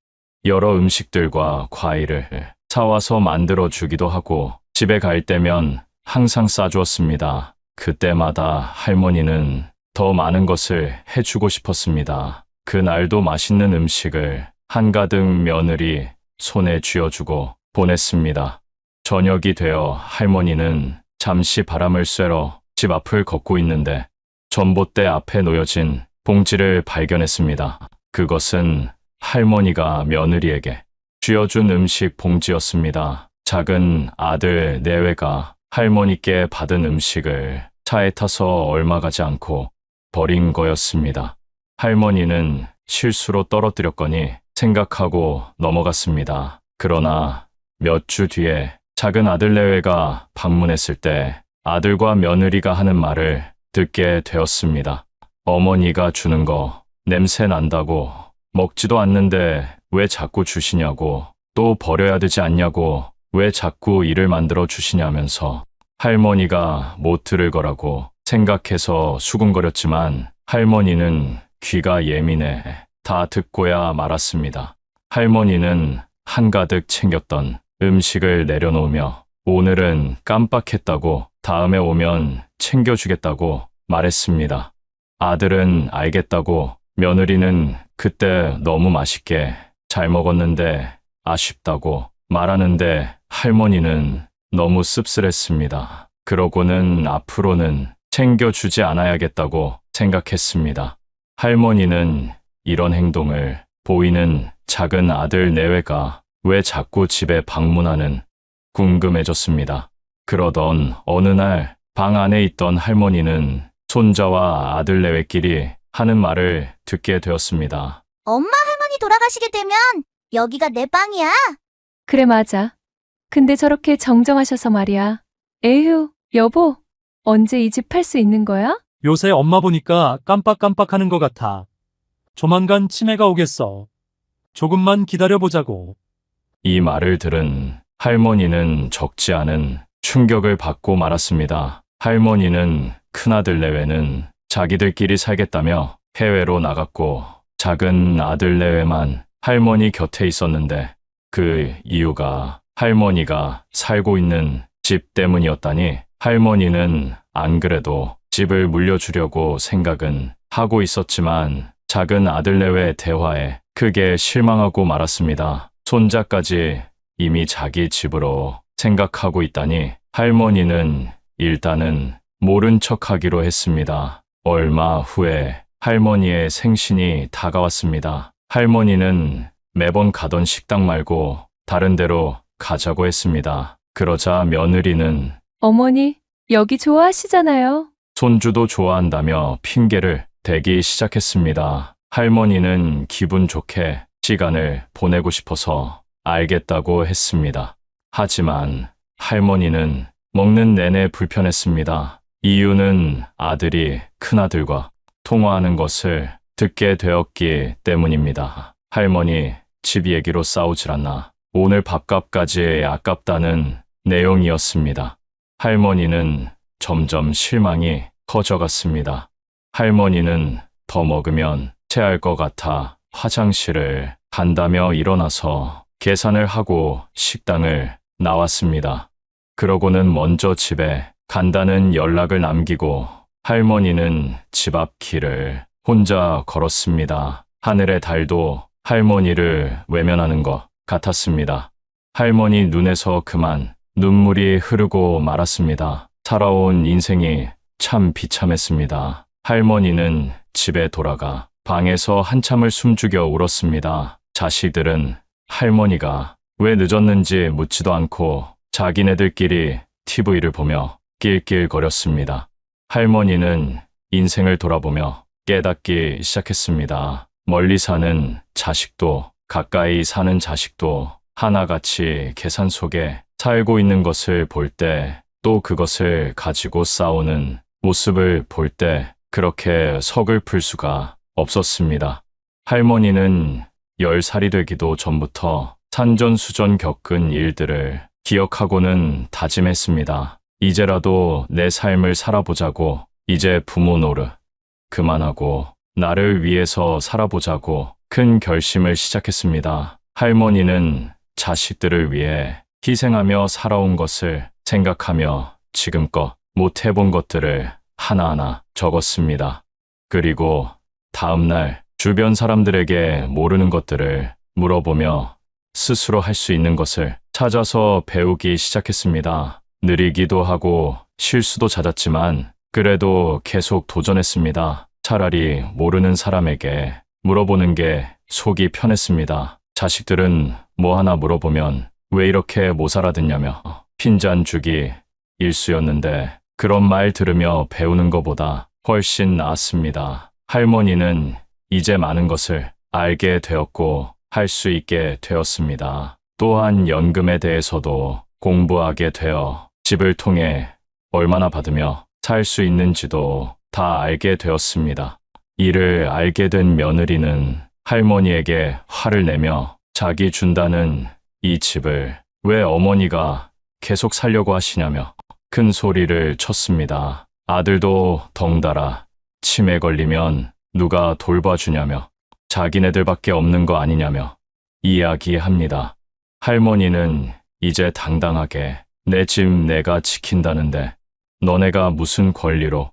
여러 음식들과 과일을 사와서 만들어 주기도 하고 집에 갈 때면 항상 싸주었습니다. 그때마다 할머니는 더 많은 것을 해주고 싶었습니다. 그날도 맛있는 음식을 한가득 며느리 손에 쥐어주고 보냈습니다. 저녁이 되어 할머니는 잠시 바람을 쐬러 집 앞을 걷고 있는데 전봇대 앞에 놓여진 봉지를 발견했습니다. 그것은 할머니가 며느리에게 쥐어준 음식 봉지였습니다. 작은 아들 내외가 할머니께 받은 음식을 차에 타서 얼마 가지 않고 버린 거였습니다. 할머니는 실수로 떨어뜨렸거니 생각하고 넘어갔습니다. 그러나 몇 주 뒤에 작은 아들 내외가 방문했을 때 아들과 며느리가 하는 말을 듣게 되었습니다. 어머니가 주는 거 냄새 난다고 먹지도 않는데 왜 자꾸 주시냐고 또 버려야 되지 않냐고 왜 자꾸 일을 만들어 주시냐면서 할머니가 못 들을 거라고 생각해서 수군거렸지만 할머니는 귀가 예민해 다 듣고야 말았습니다. 할머니는 한가득 챙겼던 음식을 내려놓으며 오늘은 깜빡했다고 다음에 오면 챙겨주겠다고 말했습니다. 아들은 알겠다고 며느리는 그때 너무 맛있게 잘 먹었는데 아쉽다고 말하는데 할머니는 너무 씁쓸했습니다. 그러고는 앞으로는 챙겨주지 않아야겠다고 생각했습니다. 할머니는 이런 행동을 보이는 작은 아들 내외가 왜 자꾸 집에 방문하는 궁금해졌습니다. 그러던 어느 날 방 안에 있던 할머니는 손자와 아들 내외끼리 하는 말을 듣게 되었습니다. 엄마 할머니 돌아가시게 되면 여기가 내 방이야. 그래, 맞아. 근데 저렇게 정정하셔서 말이야. 에휴, 여보, 언제 이 집 팔 수 있는 거야? 요새 엄마 보니까 깜빡깜빡하는 것 같아. 조만간 치매가 오겠어. 조금만 기다려보자고. 이 말을 들은 할머니는 적지 않은 충격을 받고 말았습니다. 할머니는 큰아들 내외는 자기들끼리 살겠다며 해외로 나갔고 작은 아들 내외만 할머니 곁에 있었는데 그 이유가 할머니가 살고 있는 집 때문이었다니 할머니는 안 그래도 집을 물려주려고 생각은 하고 있었지만 작은 아들 내외 대화에 크게 실망하고 말았습니다. 손자까지 이미 자기 집으로 생각하고 있다니 할머니는 일단은 모른 척하기로 했습니다. 얼마 후에 할머니의 생신이 다가왔습니다. 할머니는 매번 가던 식당 말고 다른 데로 가자고 했습니다. 그러자 며느리는 어머니, 여기 좋아하시잖아요. 손주도 좋아한다며 핑계를 대기 시작했습니다. 할머니는 기분 좋게 시간을 보내고 싶어서 알겠다고 했습니다. 하지만 할머니는 먹는 내내 불편했습니다. 이유는 아들이 큰아들과 통화하는 것을 듣게 되었기 때문입니다. 할머니, 집 얘기로 싸우질 않나. 오늘 밥값까지 아깝다는 내용이었습니다. 할머니는 점점 실망이 커져갔습니다. 할머니는 더 먹으면 체할 것 같아 화장실을 간다며 일어나서 계산을 하고 식당을 나왔습니다. 그러고는 먼저 집에 간다는 연락을 남기고 할머니는 집 앞 길을 혼자 걸었습니다. 하늘의 달도 할머니를 외면하는 것 같았습니다. 할머니 눈에서 그만 눈물이 흐르고 말았습니다. 살아온 인생이 참 비참했습니다. 할머니는 집에 돌아가 방에서 한참을 숨죽여 울었습니다. 자식들은 할머니가 왜 늦었는지 묻지도 않고 자기네들끼리 TV를 보며 낄낄거렸습니다. 할머니는 인생을 돌아보며 깨닫기 시작했습니다. 멀리 사는 자식도 가까이 사는 자식도 하나같이 계산 속에 살고 있는 것을 볼 때 또 그것을 가지고 싸우는 모습을 볼 때 그렇게 서글플 수가 없었습니다. 할머니는 10살이 되기도 전부터 산전수전 겪은 일들을 기억하고는 다짐했습니다. 이제라도 내 삶을 살아보자고, 이제 부모 노릇 그만하고 나를 위해서 살아보자고 큰 결심을 시작했습니다. 할머니는 자식들을 위해 희생하며 살아온 것을 생각하며 지금껏 못 해본 것들을 하나하나 적었습니다. 그리고 다음날 주변 사람들에게 모르는 것들을 물어보며 스스로 할 수 있는 것을 찾아서 배우기 시작했습니다. 느리기도 하고 실수도 잦았지만 그래도 계속 도전했습니다. 차라리 모르는 사람에게 물어보는 게 속이 편했습니다. 자식들은 뭐 하나 물어보면 왜 이렇게 못 알아듣냐며 핀잔 주기 일쑤였는데 그런 말 들으며 배우는 것보다 훨씬 나았습니다. 할머니는 이제 많은 것을 알게 되었고 할 수 있게 되었습니다. 또한 연금에 대해서도 공부하게 되어 집을 통해 얼마나 받으며 살 수 있는지도 다 알게 되었습니다. 이를 알게 된 며느리는 할머니에게 화를 내며 자기 준다는 이 집을 왜 어머니가 계속 살려고 하시냐며 큰 소리를 쳤습니다. 아들도 덩달아 치매 걸리면 누가 돌봐주냐며 자기네들밖에 없는 거 아니냐며 이야기합니다. 할머니는 이제 당당하게 내 집 내가 지킨다는데 너네가 무슨 권리로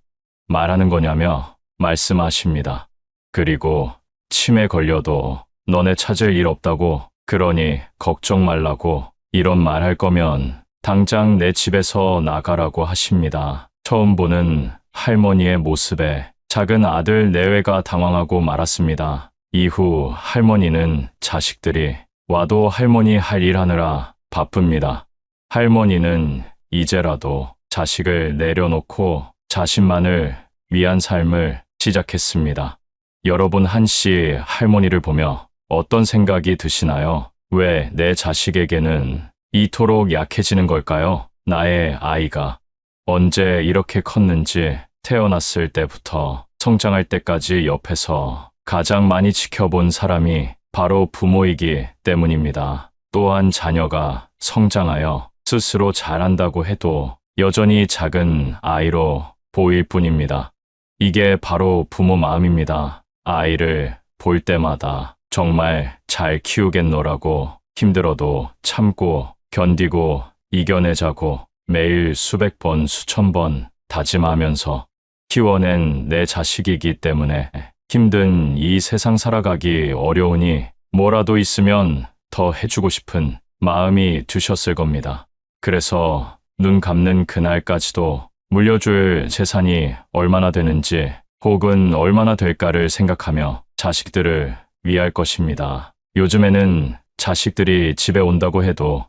말하는 거냐며 말씀하십니다. 그리고 치매 걸려도 너네 찾을 일 없다고, 그러니 걱정 말라고, 이런 말 할 거면 당장 내 집에서 나가라고 하십니다. 처음 보는 할머니의 모습에 작은 아들 내외가 당황하고 말았습니다. 이후 할머니는 자식들이 와도 할머니 할 일 하느라 바쁩니다. 할머니는 이제라도 자식을 내려놓고 자신만을 위한 삶을 시작했습니다. 여러분 한시 할머니를 보며 어떤 생각이 드시나요? 왜 내 자식에게는 이토록 약해지는 걸까요? 나의 아이가 언제 이렇게 컸는지 태어났을 때부터 성장할 때까지 옆에서 가장 많이 지켜본 사람이 바로 부모이기 때문입니다. 또한 자녀가 성장하여 스스로 잘한다고 해도 여전히 작은 아이로 보일 뿐입니다. 이게 바로 부모 마음입니다. 아이를 볼 때마다 정말 잘 키우겠노라고 힘들어도 참고 견디고 이겨내자고 매일 수백 번, 수천 번 다짐하면서 키워낸 내 자식이기 때문에 힘든 이 세상 살아가기 어려우니 뭐라도 있으면 더 해주고 싶은 마음이 드셨을 겁니다. 그래서 눈 감는 그날까지도 물려줄 재산이 얼마나 되는지 혹은 얼마나 될까를 생각하며 자식들을 위할 것입니다. 요즘에는 자식들이 집에 온다고 해도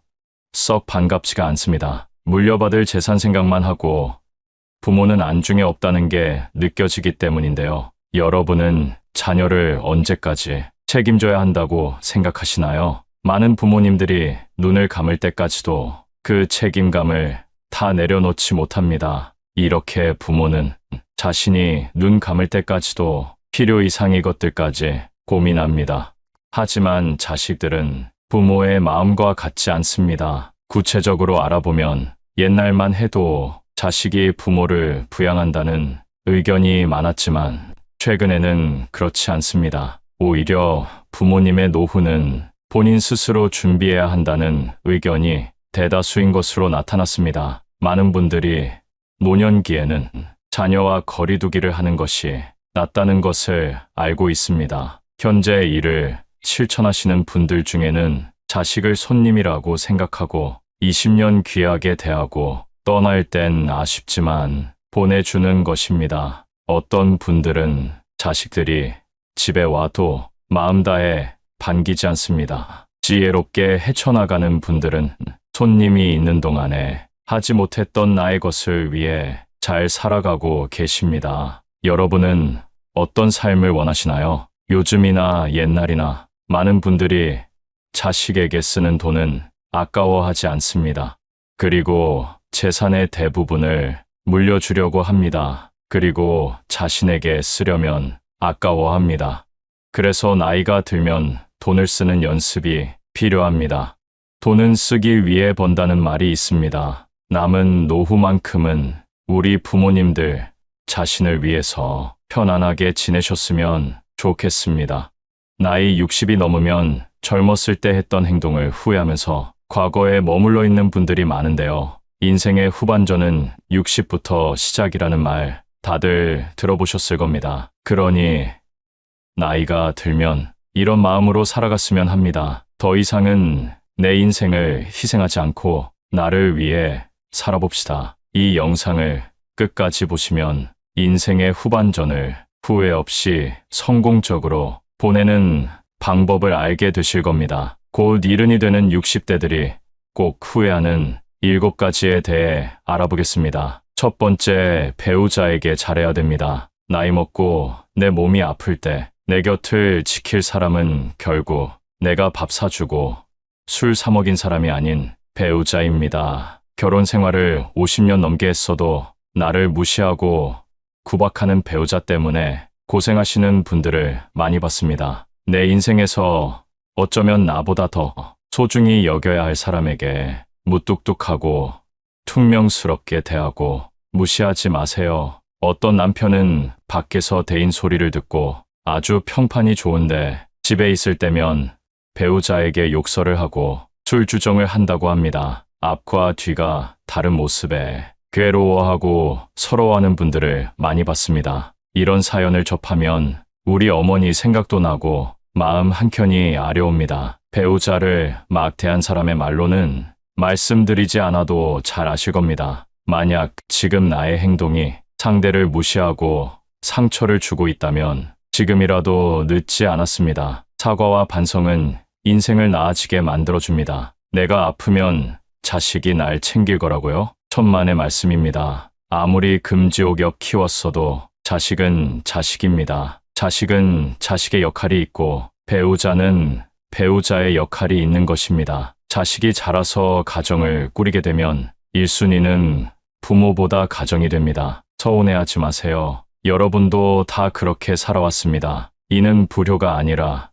썩 반갑지가 않습니다. 물려받을 재산 생각만 하고 부모는 안중에 없다는 게 느껴지기 때문인데요. 여러분은 자녀를 언제까지 책임져야 한다고 생각하시나요? 많은 부모님들이 눈을 감을 때까지도 그 책임감을 다 내려놓지 못합니다. 이렇게 부모는 자신이 눈 감을 때까지도 필요 이상의 것들까지 고민합니다. 하지만 자식들은 부모의 마음과 같지 않습니다. 구체적으로 알아보면 옛날만 해도 자식이 부모를 부양한다는 의견이 많았지만 최근에는 그렇지 않습니다. 오히려 부모님의 노후는 본인 스스로 준비해야 한다는 의견이 대다수인 것으로 나타났습니다. 많은 분들이 노년기에는 자녀와 거리두기를 하는 것이 낫다는 것을 알고 있습니다. 현재 이를 실천하시는 분들 중에는 자식을 손님이라고 생각하고 20년 귀하게 대하고 떠날 땐 아쉽지만 보내주는 것입니다. 어떤 분들은 자식들이 집에 와도 마음 다해 반기지 않습니다. 지혜롭게 헤쳐나가는 분들은 손님이 있는 동안에 하지 못했던 나의 것을 위해 잘 살아가고 계십니다. 여러분은 어떤 삶을 원하시나요? 요즘이나 옛날이나 많은 분들이 자식에게 쓰는 돈은 아까워하지 않습니다. 그리고 재산의 대부분을 물려주려고 합니다. 그리고 자신에게 쓰려면 아까워합니다. 그래서 나이가 들면 돈을 쓰는 연습이 필요합니다. 돈은 쓰기 위해 번다는 말이 있습니다. 남은 노후만큼은 우리 부모님들 자신을 위해서 편안하게 지내셨으면 좋겠습니다. 나이 60이 넘으면 젊었을 때 했던 행동을 후회하면서 과거에 머물러 있는 분들이 많은데요. 인생의 후반전은 60부터 시작이라는 말 다들 들어보셨을 겁니다. 그러니 나이가 들면 이런 마음으로 살아갔으면 합니다. 더 이상은 내 인생을 희생하지 않고 나를 위해 살아봅시다. 이 영상을 끝까지 보시면 인생의 후반전을 후회 없이 성공적으로 보내는 방법을 알게 되실 겁니다. 곧 이른이 되는 60대들이 꼭 후회하는 7가지에 대해 알아보겠습니다. 첫 번째, 배우자에게 잘해야 됩니다. 나이 먹고 내 몸이 아플 때 내 곁을 지킬 사람은 결국 내가 밥 사주고 술 사 먹인 사람이 아닌 배우자입니다. 결혼 생활을 50년 넘게 했어도 나를 무시하고 구박하는 배우자 때문에 고생하시는 분들을 많이 봤습니다. 내 인생에서 어쩌면 나보다 더 소중히 여겨야 할 사람에게 무뚝뚝하고 퉁명스럽게 대하고 무시하지 마세요. 어떤 남편은 밖에서 대인 소리를 듣고 아주 평판이 좋은데 집에 있을 때면 배우자에게 욕설을 하고 술주정을 한다고 합니다. 앞과 뒤가 다른 모습에 괴로워하고 서러워하는 분들을 많이 봤습니다. 이런 사연을 접하면 우리 어머니 생각도 나고 마음 한켠이 아려옵니다. 배우자를 막 대한 사람의 말로는 말씀드리지 않아도 잘 아실 겁니다. 만약 지금 나의 행동이 상대를 무시하고 상처를 주고 있다면 지금이라도 늦지 않았습니다. 사과와 반성은 인생을 나아지게 만들어줍니다. 내가 아프면 자식이 날 챙길 거라고요? 천만의 말씀입니다. 아무리 금지옥역 키웠어도 자식은 자식입니다. 자식은 자식의 역할이 있고 배우자는 배우자의 역할이 있는 것입니다. 자식이 자라서 가정을 꾸리게 되면 1순위는 부모보다 가정이 됩니다. 서운해하지 마세요. 여러분도 다 그렇게 살아왔습니다. 이는 불효가 아니라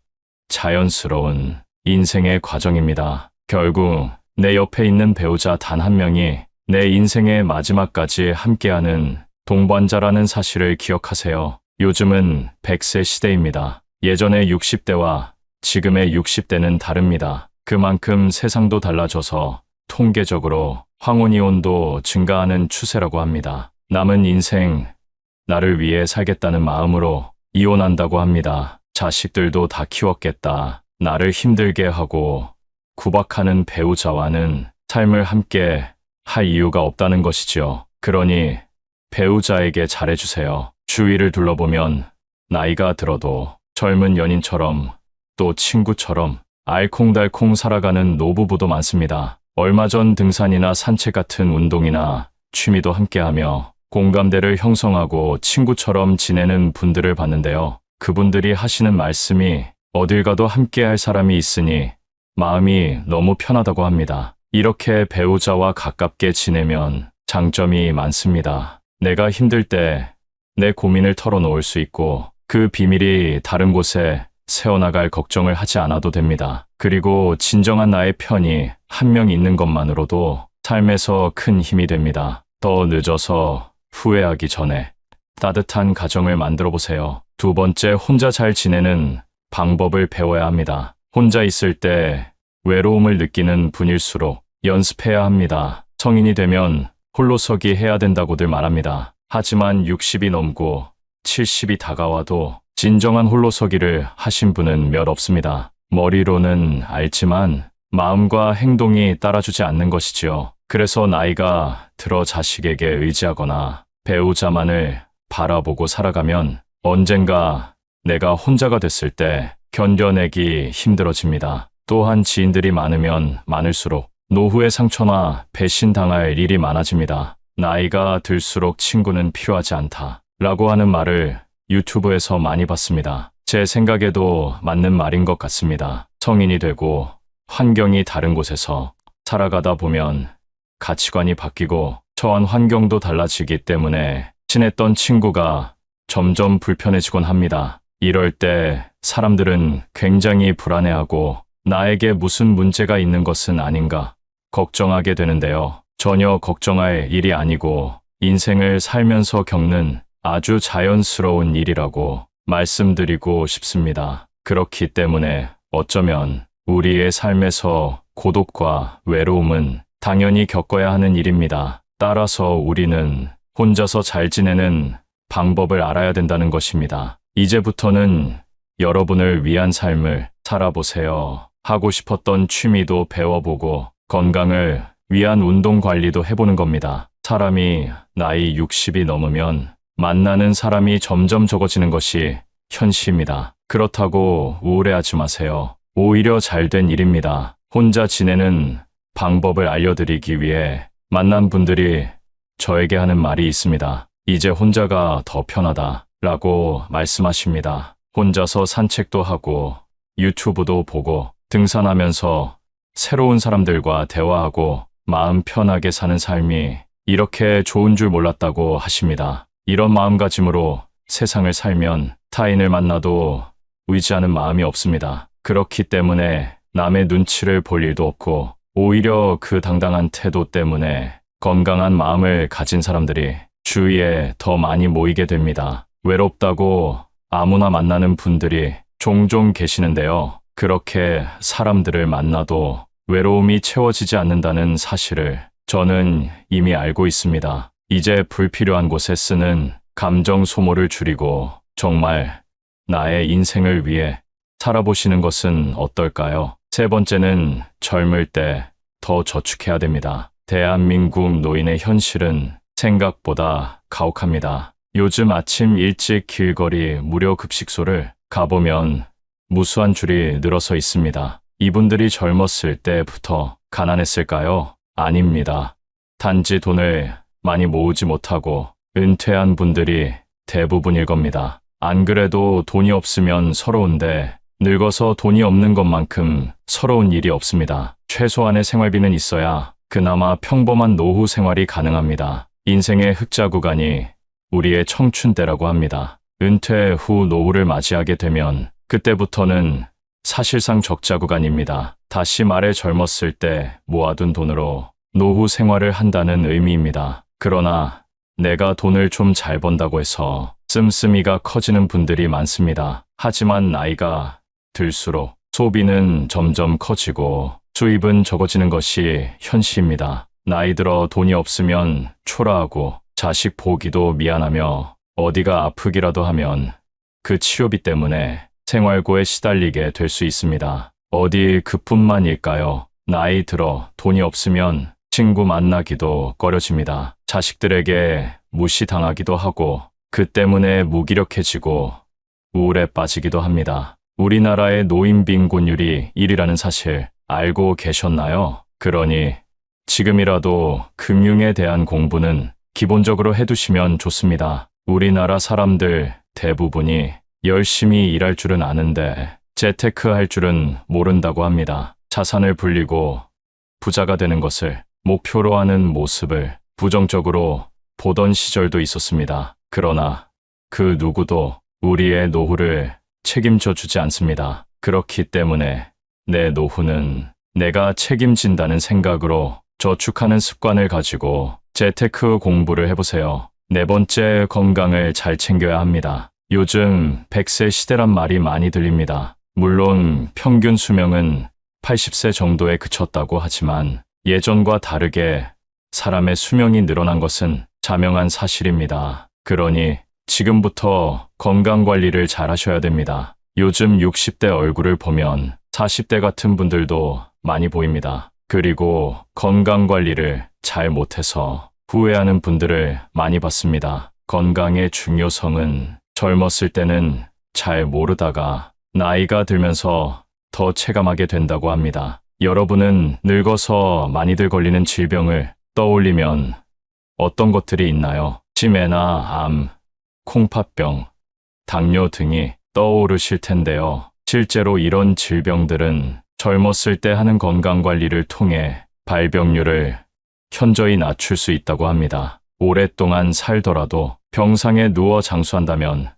자연스러운 인생의 과정입니다. 결국 내 옆에 있는 배우자 단 한 명이 내 인생의 마지막까지 함께하는 동반자라는 사실을 기억하세요. 요즘은 100세 시대입니다. 예전의 60대와 지금의 60대는 다릅니다. 그만큼 세상도 달라져서 통계적으로 황혼이혼도 증가하는 추세라고 합니다. 남은 인생 나를 위해 살겠다는 마음으로 이혼한다고 합니다. 자식들도 다 키웠겠다. 나를 힘들게 하고 구박하는 배우자와는 삶을 함께 할 이유가 없다는 것이지요. 그러니 배우자에게 잘해주세요. 주위를 둘러보면 나이가 들어도 젊은 연인처럼 또 친구처럼 알콩달콩 살아가는 노부부도 많습니다. 얼마 전 등산이나 산책 같은 운동이나 취미도 함께하며 공감대를 형성하고 친구처럼 지내는 분들을 봤는데요. 그분들이 하시는 말씀이 어딜 가도 함께할 사람이 있으니 마음이 너무 편하다고 합니다. 이렇게 배우자와 가깝게 지내면 장점이 많습니다. 내가 힘들 때 내 고민을 털어놓을 수 있고 그 비밀이 다른 곳에 새어나갈 걱정을 하지 않아도 됩니다. 그리고 진정한 나의 편이 한 명 있는 것만으로도 삶에서 큰 힘이 됩니다. 더 늦어서 후회하기 전에 따뜻한 가정을 만들어 보세요. 두 번째, 혼자 잘 지내는 방법을 배워야 합니다. 혼자 있을 때 외로움을 느끼는 분일수록 연습해야 합니다. 성인이 되면 홀로서기 해야 된다고들 말합니다. 하지만 60이 넘고 70이 다가와도 진정한 홀로서기를 하신 분은 몇 없습니다. 머리로는 알지만 마음과 행동이 따라주지 않는 것이지요. 그래서 나이가 들어 자식에게 의지하거나 배우자만을 바라보고 살아가면 언젠가 내가 혼자가 됐을 때 견뎌내기 힘들어집니다. 또한 지인들이 많으면 많을수록 노후의 상처나 배신당할 일이 많아집니다. 나이가 들수록 친구는 필요하지 않다 라고 하는 말을 유튜브에서 많이 봤습니다. 제 생각에도 맞는 말인 것 같습니다. 성인이 되고 환경이 다른 곳에서 살아가다 보면 가치관이 바뀌고 처한 환경도 달라지기 때문에 친했던 친구가 점점 불편해지곤 합니다. 이럴 때 사람들은 굉장히 불안해하고 나에게 무슨 문제가 있는 것은 아닌가 걱정하게 되는데요. 전혀 걱정할 일이 아니고 인생을 살면서 겪는 아주 자연스러운 일이라고 말씀드리고 싶습니다. 그렇기 때문에 어쩌면 우리의 삶에서 고독과 외로움은 당연히 겪어야 하는 일입니다. 따라서 우리는 혼자서 잘 지내는 방법을 알아야 된다는 것입니다. 이제부터는 여러분을 위한 삶을 살아보세요. 하고 싶었던 취미도 배워보고 건강을 위한 운동 관리도 해보는 겁니다. 사람이 나이 60이 넘으면 만나는 사람이 점점 적어지는 것이 현실입니다. 그렇다고 우울해하지 마세요. 오히려 잘된 일입니다. 혼자 지내는 방법을 알려드리기 위해 만난 분들이 저에게 하는 말이 있습니다. 이제 혼자가 더 편하다 라고 말씀하십니다. 혼자서 산책도 하고 유튜브도 보고 등산하면서 새로운 사람들과 대화하고 마음 편하게 사는 삶이 이렇게 좋은 줄 몰랐다고 하십니다. 이런 마음가짐으로 세상을 살면 타인을 만나도 의지하는 마음이 없습니다. 그렇기 때문에 남의 눈치를 볼 일도 없고 오히려 그 당당한 태도 때문에 건강한 마음을 가진 사람들이 주위에 더 많이 모이게 됩니다. 외롭다고 아무나 만나는 분들이 종종 계시는데요. 그렇게 사람들을 만나도 외로움이 채워지지 않는다는 사실을 저는 이미 알고 있습니다. 이제 불필요한 곳에 쓰는 감정 소모를 줄이고 정말 나의 인생을 위해 살아보시는 것은 어떨까요? 세 번째는 젊을 때 더 저축해야 됩니다. 대한민국 노인의 현실은 생각보다 가혹합니다. 요즘 아침 일찍 길거리 무료 급식소를 가보면 무수한 줄이 늘어서 있습니다. 이분들이 젊었을 때부터 가난했을까요? 아닙니다. 단지 돈을 많이 모으지 못하고 은퇴한 분들이 대부분일 겁니다. 안 그래도 돈이 없으면 서러운데 늙어서 돈이 없는 것만큼 서러운 일이 없습니다. 최소한의 생활비는 있어야 그나마 평범한 노후 생활이 가능합니다. 인생의 흑자 구간이 우리의 청춘 때라고 합니다. 은퇴 후 노후를 맞이하게 되면 그때부터는 사실상 적자 구간입니다. 다시 말해 젊었을 때 모아둔 돈으로 노후 생활을 한다는 의미입니다. 그러나 내가 돈을 좀 잘 번다고 해서 씀씀이가 커지는 분들이 많습니다. 하지만 나이가 들수록 소비는 점점 커지고 수입은 적어지는 것이 현실입니다. 나이 들어 돈이 없으면 초라하고 자식 보기도 미안하며 어디가 아프기라도 하면 그 치료비 때문에 생활고에 시달리게 될 수 있습니다. 어디 그뿐만일까요? 나이 들어 돈이 없으면 친구 만나기도 꺼려집니다. 자식들에게 무시당하기도 하고 그 때문에 무기력해지고 우울에 빠지기도 합니다. 우리나라의 노인 빈곤율이 1위라는 사실 알고 계셨나요? 그러니 지금이라도 금융에 대한 공부는 기본적으로 해두시면 좋습니다. 우리나라 사람들 대부분이 열심히 일할 줄은 아는데 재테크할 줄은 모른다고 합니다. 자산을 불리고 부자가 되는 것을 목표로 하는 모습을 부정적으로 보던 시절도 있었습니다. 그러나 그 누구도 우리의 노후를 책임져 주지 않습니다. 그렇기 때문에 내 노후는 내가 책임진다는 생각으로 저축하는 습관을 가지고 재테크 공부를 해보세요. 네 번째, 건강을 잘 챙겨야 합니다. 요즘 100세 시대란 말이 많이 들립니다. 물론 평균 수명은 80세 정도에 그쳤다고 하지만 예전과 다르게 사람의 수명이 늘어난 것은 자명한 사실입니다. 그러니 지금부터 건강관리를 잘 하셔야 됩니다. 요즘 60대 얼굴을 보면 40대 같은 분들도 많이 보입니다. 그리고 건강관리를 잘 못해서 후회하는 분들을 많이 봤습니다. 건강의 중요성은 젊었을 때는 잘 모르다가 나이가 들면서 더 체감하게 된다고 합니다. 여러분은 늙어서 많이들 걸리는 질병을 떠올리면 어떤 것들이 있나요? 치매나 암, 콩팥병, 당뇨 등이 떠오르실 텐데요. 실제로 이런 질병들은 젊었을 때 하는 건강관리를 통해 발병률을 현저히 낮출 수 있다고 합니다. 오랫동안 살더라도 병상에 누워 장수한다면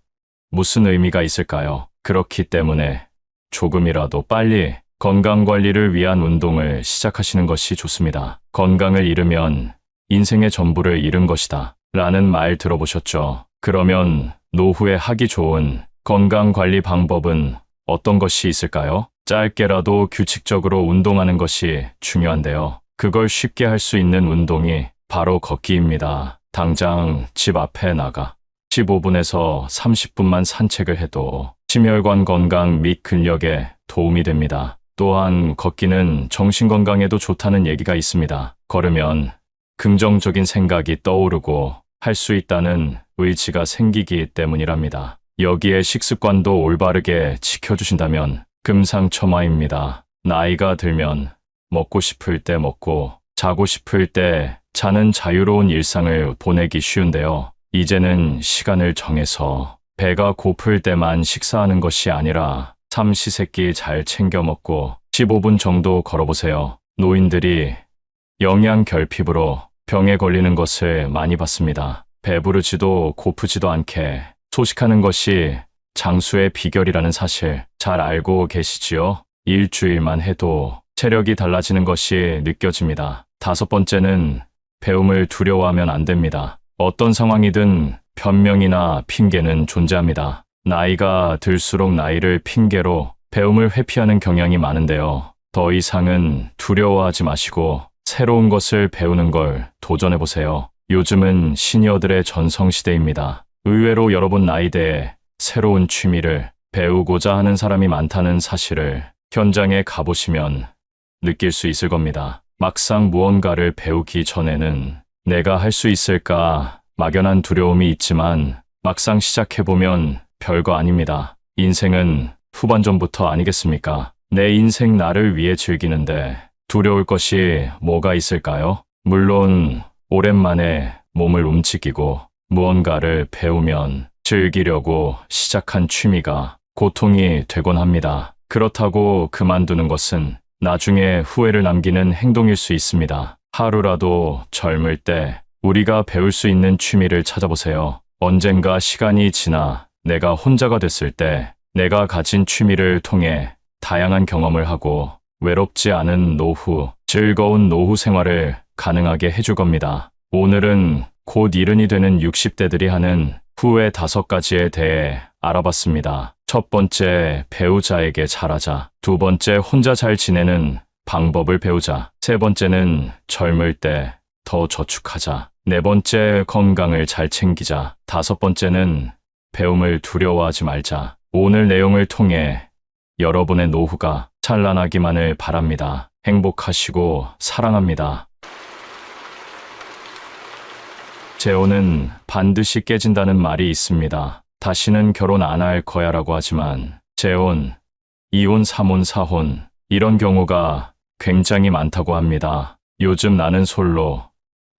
무슨 의미가 있을까요? 그렇기 때문에 조금이라도 빨리 건강관리를 위한 운동을 시작하시는 것이 좋습니다. 건강을 잃으면 인생의 전부를 잃은 것이다 라는 말 들어보셨죠? 그러면 노후에 하기 좋은 건강관리 방법은 어떤 것이 있을까요? 짧게라도 규칙적으로 운동하는 것이 중요한데요. 그걸 쉽게 할 수 있는 운동이 바로 걷기입니다. 당장 집 앞에 나가 15분에서 30분만 산책을 해도 심혈관 건강 및 근력에 도움이 됩니다. 또한 걷기는 정신건강에도 좋다는 얘기가 있습니다. 걸으면 긍정적인 생각이 떠오르고 할 수 있다는 의지가 생기기 때문이랍니다. 여기에 식습관도 올바르게 지켜주신다면 금상첨화입니다. 나이가 들면 먹고 싶을 때 먹고 자고 싶을 때 자는 자유로운 일상을 보내기 쉬운데요. 이제는 시간을 정해서 배가 고플 때만 식사하는 것이 아니라 삼시세끼 잘 챙겨 먹고 15분 정도 걸어보세요. 노인들이 영양 결핍으로 병에 걸리는 것을 많이 봤습니다. 배부르지도 고프지도 않게 소식하는 것이 장수의 비결이라는 사실 잘 알고 계시지요? 일주일만 해도 체력이 달라지는 것이 느껴집니다. 다섯 번째는 배움을 두려워하면 안 됩니다. 어떤 상황이든 변명이나 핑계는 존재합니다. 나이가 들수록 나이를 핑계로 배움을 회피하는 경향이 많은데요. 더 이상은 두려워하지 마시고 새로운 것을 배우는 걸 도전해보세요. 요즘은 시니어들의 전성시대입니다. 의외로 여러분 나이대에 새로운 취미를 배우고자 하는 사람이 많다는 사실을 현장에 가보시면 느낄 수 있을 겁니다. 막상 무언가를 배우기 전에는 내가 할 수 있을까 막연한 두려움이 있지만 막상 시작해보면 별거 아닙니다. 인생은 후반전부터 아니겠습니까? 내 인생 나를 위해 즐기는데 두려울 것이 뭐가 있을까요? 물론 오랜만에 몸을 움직이고 무언가를 배우면 즐기려고 시작한 취미가 고통이 되곤 합니다. 그렇다고 그만두는 것은 나중에 후회를 남기는 행동일 수 있습니다. 하루라도 젊을 때 우리가 배울 수 있는 취미를 찾아보세요. 언젠가 시간이 지나 내가 혼자가 됐을 때 내가 가진 취미를 통해 다양한 경험을 하고 외롭지 않은 노후, 즐거운 노후 생활을 가능하게 해줄 겁니다. 오늘은 곧 이른이 되는 60대들이 하는 후회 5가지에 대해 알아봤습니다. 첫 번째, 배우자에게 잘하자. 두 번째, 혼자 잘 지내는 방법을 배우자. 세 번째는 젊을 때 더 저축하자. 네 번째, 건강을 잘 챙기자. 다섯 번째는 배움을 두려워하지 말자. 오늘 내용을 통해 여러분의 노후가 찬란하기만을 바랍니다. 행복하시고 사랑합니다. 재혼은 반드시 깨진다는 말이 있습니다. 다시는 결혼 안 할 거야 라고 하지만 재혼, 이혼, 삼혼, 사혼 이런 경우가 굉장히 많다고 합니다. 요즘 나는 솔로,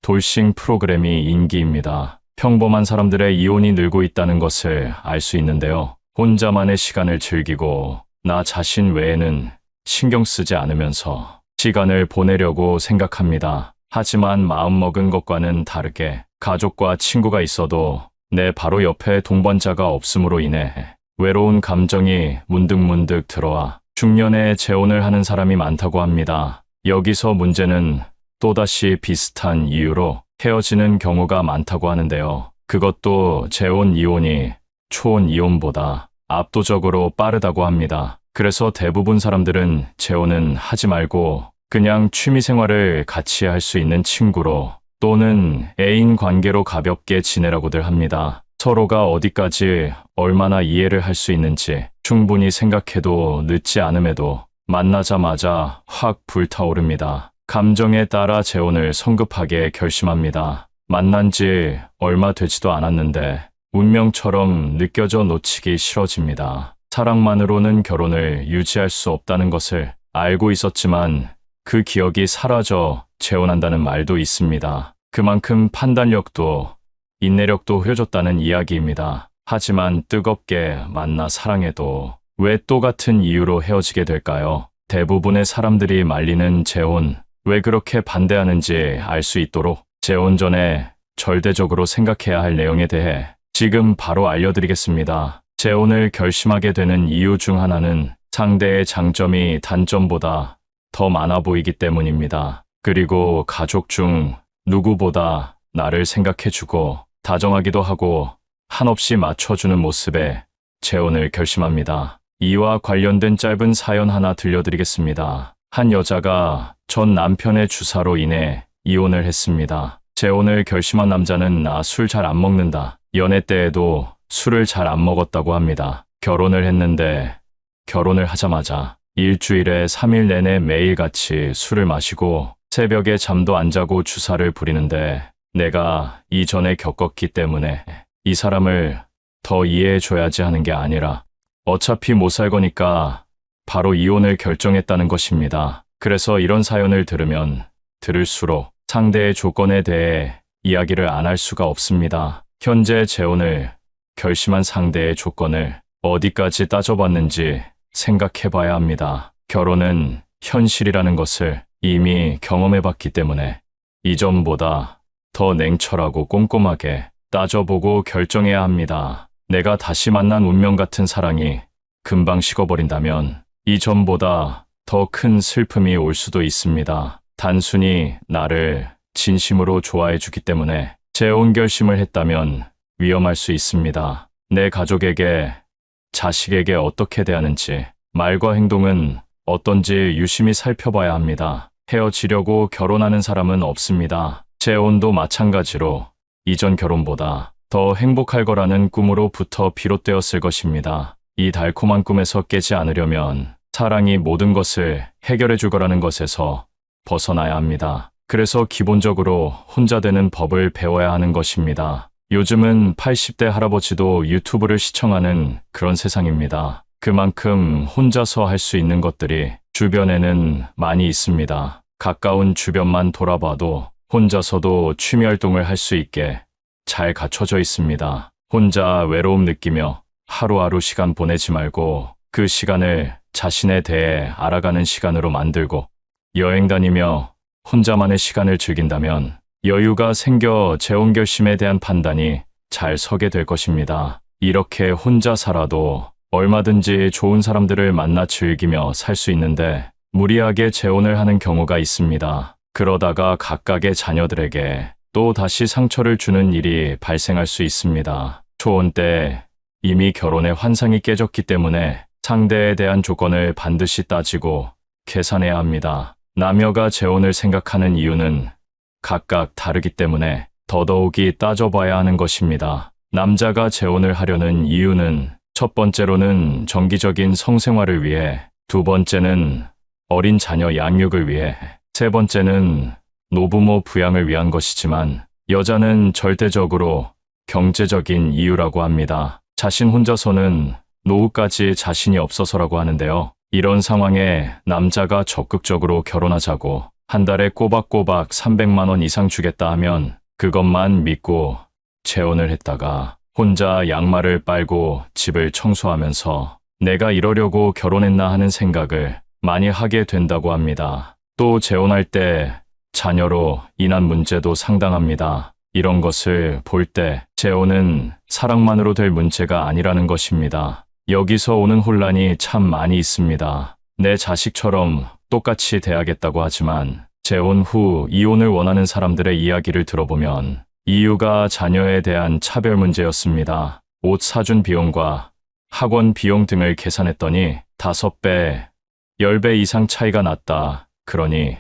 돌싱 프로그램이 인기입니다. 평범한 사람들의 이혼이 늘고 있다는 것을 알 수 있는데요. 혼자만의 시간을 즐기고 나 자신 외에는 신경 쓰지 않으면서 시간을 보내려고 생각합니다. 하지만 마음먹은 것과는 다르게 가족과 친구가 있어도 내 바로 옆에 동반자가 없음으로 인해 외로운 감정이 문득문득 들어와 중년에 재혼을 하는 사람이 많다고 합니다. 여기서 문제는 또다시 비슷한 이유로 헤어지는 경우가 많다고 하는데요. 그것도 재혼 이혼이 초혼 이혼보다 압도적으로 빠르다고 합니다. 그래서 대부분 사람들은 재혼은 하지 말고 그냥 취미 생활을 같이 할 수 있는 친구로 또는 애인 관계로 가볍게 지내라고들 합니다. 서로가 어디까지 얼마나 이해를 할 수 있는지 충분히 생각해도 늦지 않음에도 만나자마자 확 불타오릅니다. 감정에 따라 재혼을 성급하게 결심합니다. 만난 지 얼마 되지도 않았는데 운명처럼 느껴져 놓치기 싫어집니다. 사랑만으로는 결혼을 유지할 수 없다는 것을 알고 있었지만 그 기억이 사라져 재혼한다는 말도 있습니다. 그만큼 판단력도 인내력도 흐려졌다는 이야기입니다. 하지만 뜨겁게 만나 사랑해도 왜 또 같은 이유로 헤어지게 될까요? 대부분의 사람들이 말리는 재혼, 왜 그렇게 반대하는지 알 수 있도록 재혼 전에 절대적으로 생각해야 할 내용에 대해 지금 바로 알려드리겠습니다. 재혼을 결심하게 되는 이유 중 하나는 상대의 장점이 단점보다 더 많아 보이기 때문입니다. 그리고 가족 중 누구보다 나를 생각해주고 다정하기도 하고 한없이 맞춰주는 모습에 재혼을 결심합니다. 이와 관련된 짧은 사연 하나 들려드리겠습니다. 한 여자가 전 남편의 주사로 인해 이혼을 했습니다. 재혼을 결심한 남자는 나 술 잘 안 먹는다. 연애 때에도 술을 잘 안 먹었다고 합니다. 결혼을 했는데 결혼을 하자마자 일주일에 3일 내내 매일같이 술을 마시고 새벽에 잠도 안 자고 주사를 부리는데 내가 이전에 겪었기 때문에 이 사람을 더 이해해줘야지 하는 게 아니라 어차피 못 살 거니까 바로 이혼을 결정했다는 것입니다. 그래서 이런 사연을 들으면 들을수록 상대의 조건에 대해 이야기를 안 할 수가 없습니다. 현재 재혼을 결심한 상대의 조건을 어디까지 따져봤는지 생각해봐야 합니다. 결혼은 현실이라는 것을 이미 경험해봤기 때문에 이전보다 더 냉철하고 꼼꼼하게 따져보고 결정해야 합니다. 내가 다시 만난 운명 같은 사랑이 금방 식어버린다면 이전보다 더 큰 슬픔이 올 수도 있습니다. 단순히 나를 진심으로 좋아해주기 때문에 재혼 결심을 했다면 위험할 수 있습니다. 내 가족에게, 자식에게 어떻게 대하는지, 말과 행동은 어떤지 유심히 살펴봐야 합니다. 헤어지려고 결혼하는 사람은 없습니다. 재혼도 마찬가지로 이전 결혼보다 더 행복할 거라는 꿈으로부터 비롯되었을 것입니다. 이 달콤한 꿈에서 깨지 않으려면 사랑이 모든 것을 해결해 줄 거라는 것에서 벗어나야 합니다. 그래서 기본적으로 혼자 되는 법을 배워야 하는 것입니다. 요즘은 80대 할아버지도 유튜브를 시청하는 그런 세상입니다. 그만큼 혼자서 할 수 있는 것들이 주변에는 많이 있습니다. 가까운 주변만 돌아봐도 혼자서도 취미 활동을 할 수 있게 잘 갖춰져 있습니다. 혼자 외로움 느끼며 하루하루 시간 보내지 말고 그 시간을 자신에 대해 알아가는 시간으로 만들고 여행 다니며 혼자만의 시간을 즐긴다면 여유가 생겨 재혼 결심에 대한 판단이 잘 서게 될 것입니다. 이렇게 혼자 살아도 얼마든지 좋은 사람들을 만나 즐기며 살 수 있는데 무리하게 재혼을 하는 경우가 있습니다. 그러다가 각각의 자녀들에게 또 다시 상처를 주는 일이 발생할 수 있습니다. 초혼 때 이미 결혼의 환상이 깨졌기 때문에 상대에 대한 조건을 반드시 따지고 계산해야 합니다. 남녀가 재혼을 생각하는 이유는 각각 다르기 때문에 더더욱이 따져봐야 하는 것입니다. 남자가 재혼을 하려는 이유는 첫 번째로는 정기적인 성생활을 위해, 두 번째는 어린 자녀 양육을 위해, 세 번째는 노부모 부양을 위한 것이지만 여자는 절대적으로 경제적인 이유라고 합니다. 자신 혼자서는 노후까지 자신이 없어서라고 하는데요. 이런 상황에 남자가 적극적으로 결혼하자고 한 달에 꼬박꼬박 300만 원 이상 주겠다 하면 그것만 믿고 재혼을 했다가 혼자 양말을 빨고 집을 청소하면서 내가 이러려고 결혼했나 하는 생각을 많이 하게 된다고 합니다. 또 재혼할 때 자녀로 인한 문제도 상당합니다. 이런 것을 볼 때 재혼은 사랑만으로 될 문제가 아니라는 것입니다. 여기서 오는 혼란이 참 많이 있습니다. 내 자식처럼 똑같이 대하겠다고 하지만 재혼 후 이혼을 원하는 사람들의 이야기를 들어보면 이유가 자녀에 대한 차별 문제였습니다. 옷 사준 비용과 학원 비용 등을 계산했더니 5배, 10배 이상 차이가 났다. 그러니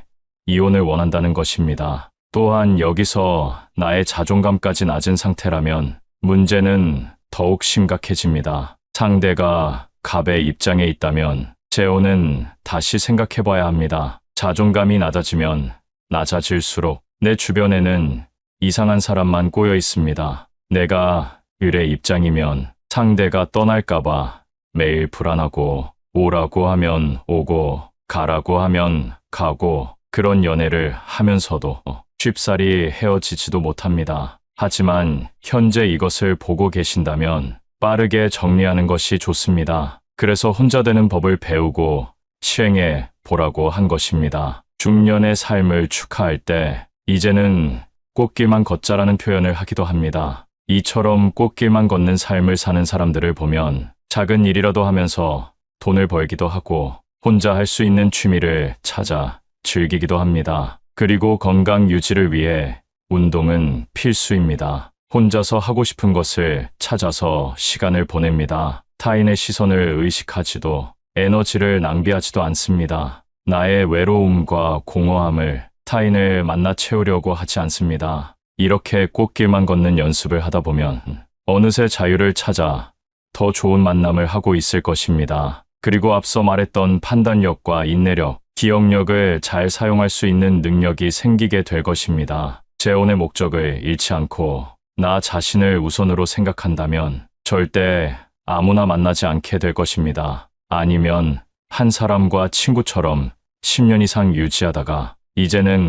이혼을 원한다는 것입니다. 또한 여기서 나의 자존감까지 낮은 상태라면 문제는 더욱 심각해집니다. 상대가 갑의 입장에 있다면 재혼은 다시 생각해봐야 합니다. 자존감이 낮아지면 낮아질수록 내 주변에는 이상한 사람만 꼬여 있습니다. 내가 을의 입장이면 상대가 떠날까봐 매일 불안하고 오라고 하면 오고 가라고 하면 가고 그런 연애를 하면서도 쉽사리 헤어지지도 못합니다. 하지만 현재 이것을 보고 계신다면 빠르게 정리하는 것이 좋습니다. 그래서 혼자 되는 법을 배우고 시행해 보라고 한 것입니다. 중년의 삶을 축하할 때 이제는 꽃길만 걷자라는 표현을 하기도 합니다. 이처럼 꽃길만 걷는 삶을 사는 사람들을 보면 작은 일이라도 하면서 돈을 벌기도 하고 혼자 할 수 있는 취미를 찾아 즐기기도 합니다. 그리고 건강 유지를 위해 운동은 필수입니다. 혼자서 하고 싶은 것을 찾아서 시간을 보냅니다. 타인의 시선을 의식하지도 에너지를 낭비하지도 않습니다. 나의 외로움과 공허함을 타인을 만나 채우려고 하지 않습니다. 이렇게 꽃길만 걷는 연습을 하다 보면 어느새 자유를 찾아 더 좋은 만남을 하고 있을 것입니다. 그리고 앞서 말했던 판단력과 인내력, 기억력을 잘 사용할 수 있는 능력이 생기게 될 것입니다. 재혼의 목적을 잃지 않고 나 자신을 우선으로 생각한다면 절대 아무나 만나지 않게 될 것입니다. 아니면 한 사람과 친구처럼 10년 이상 유지하다가 이제는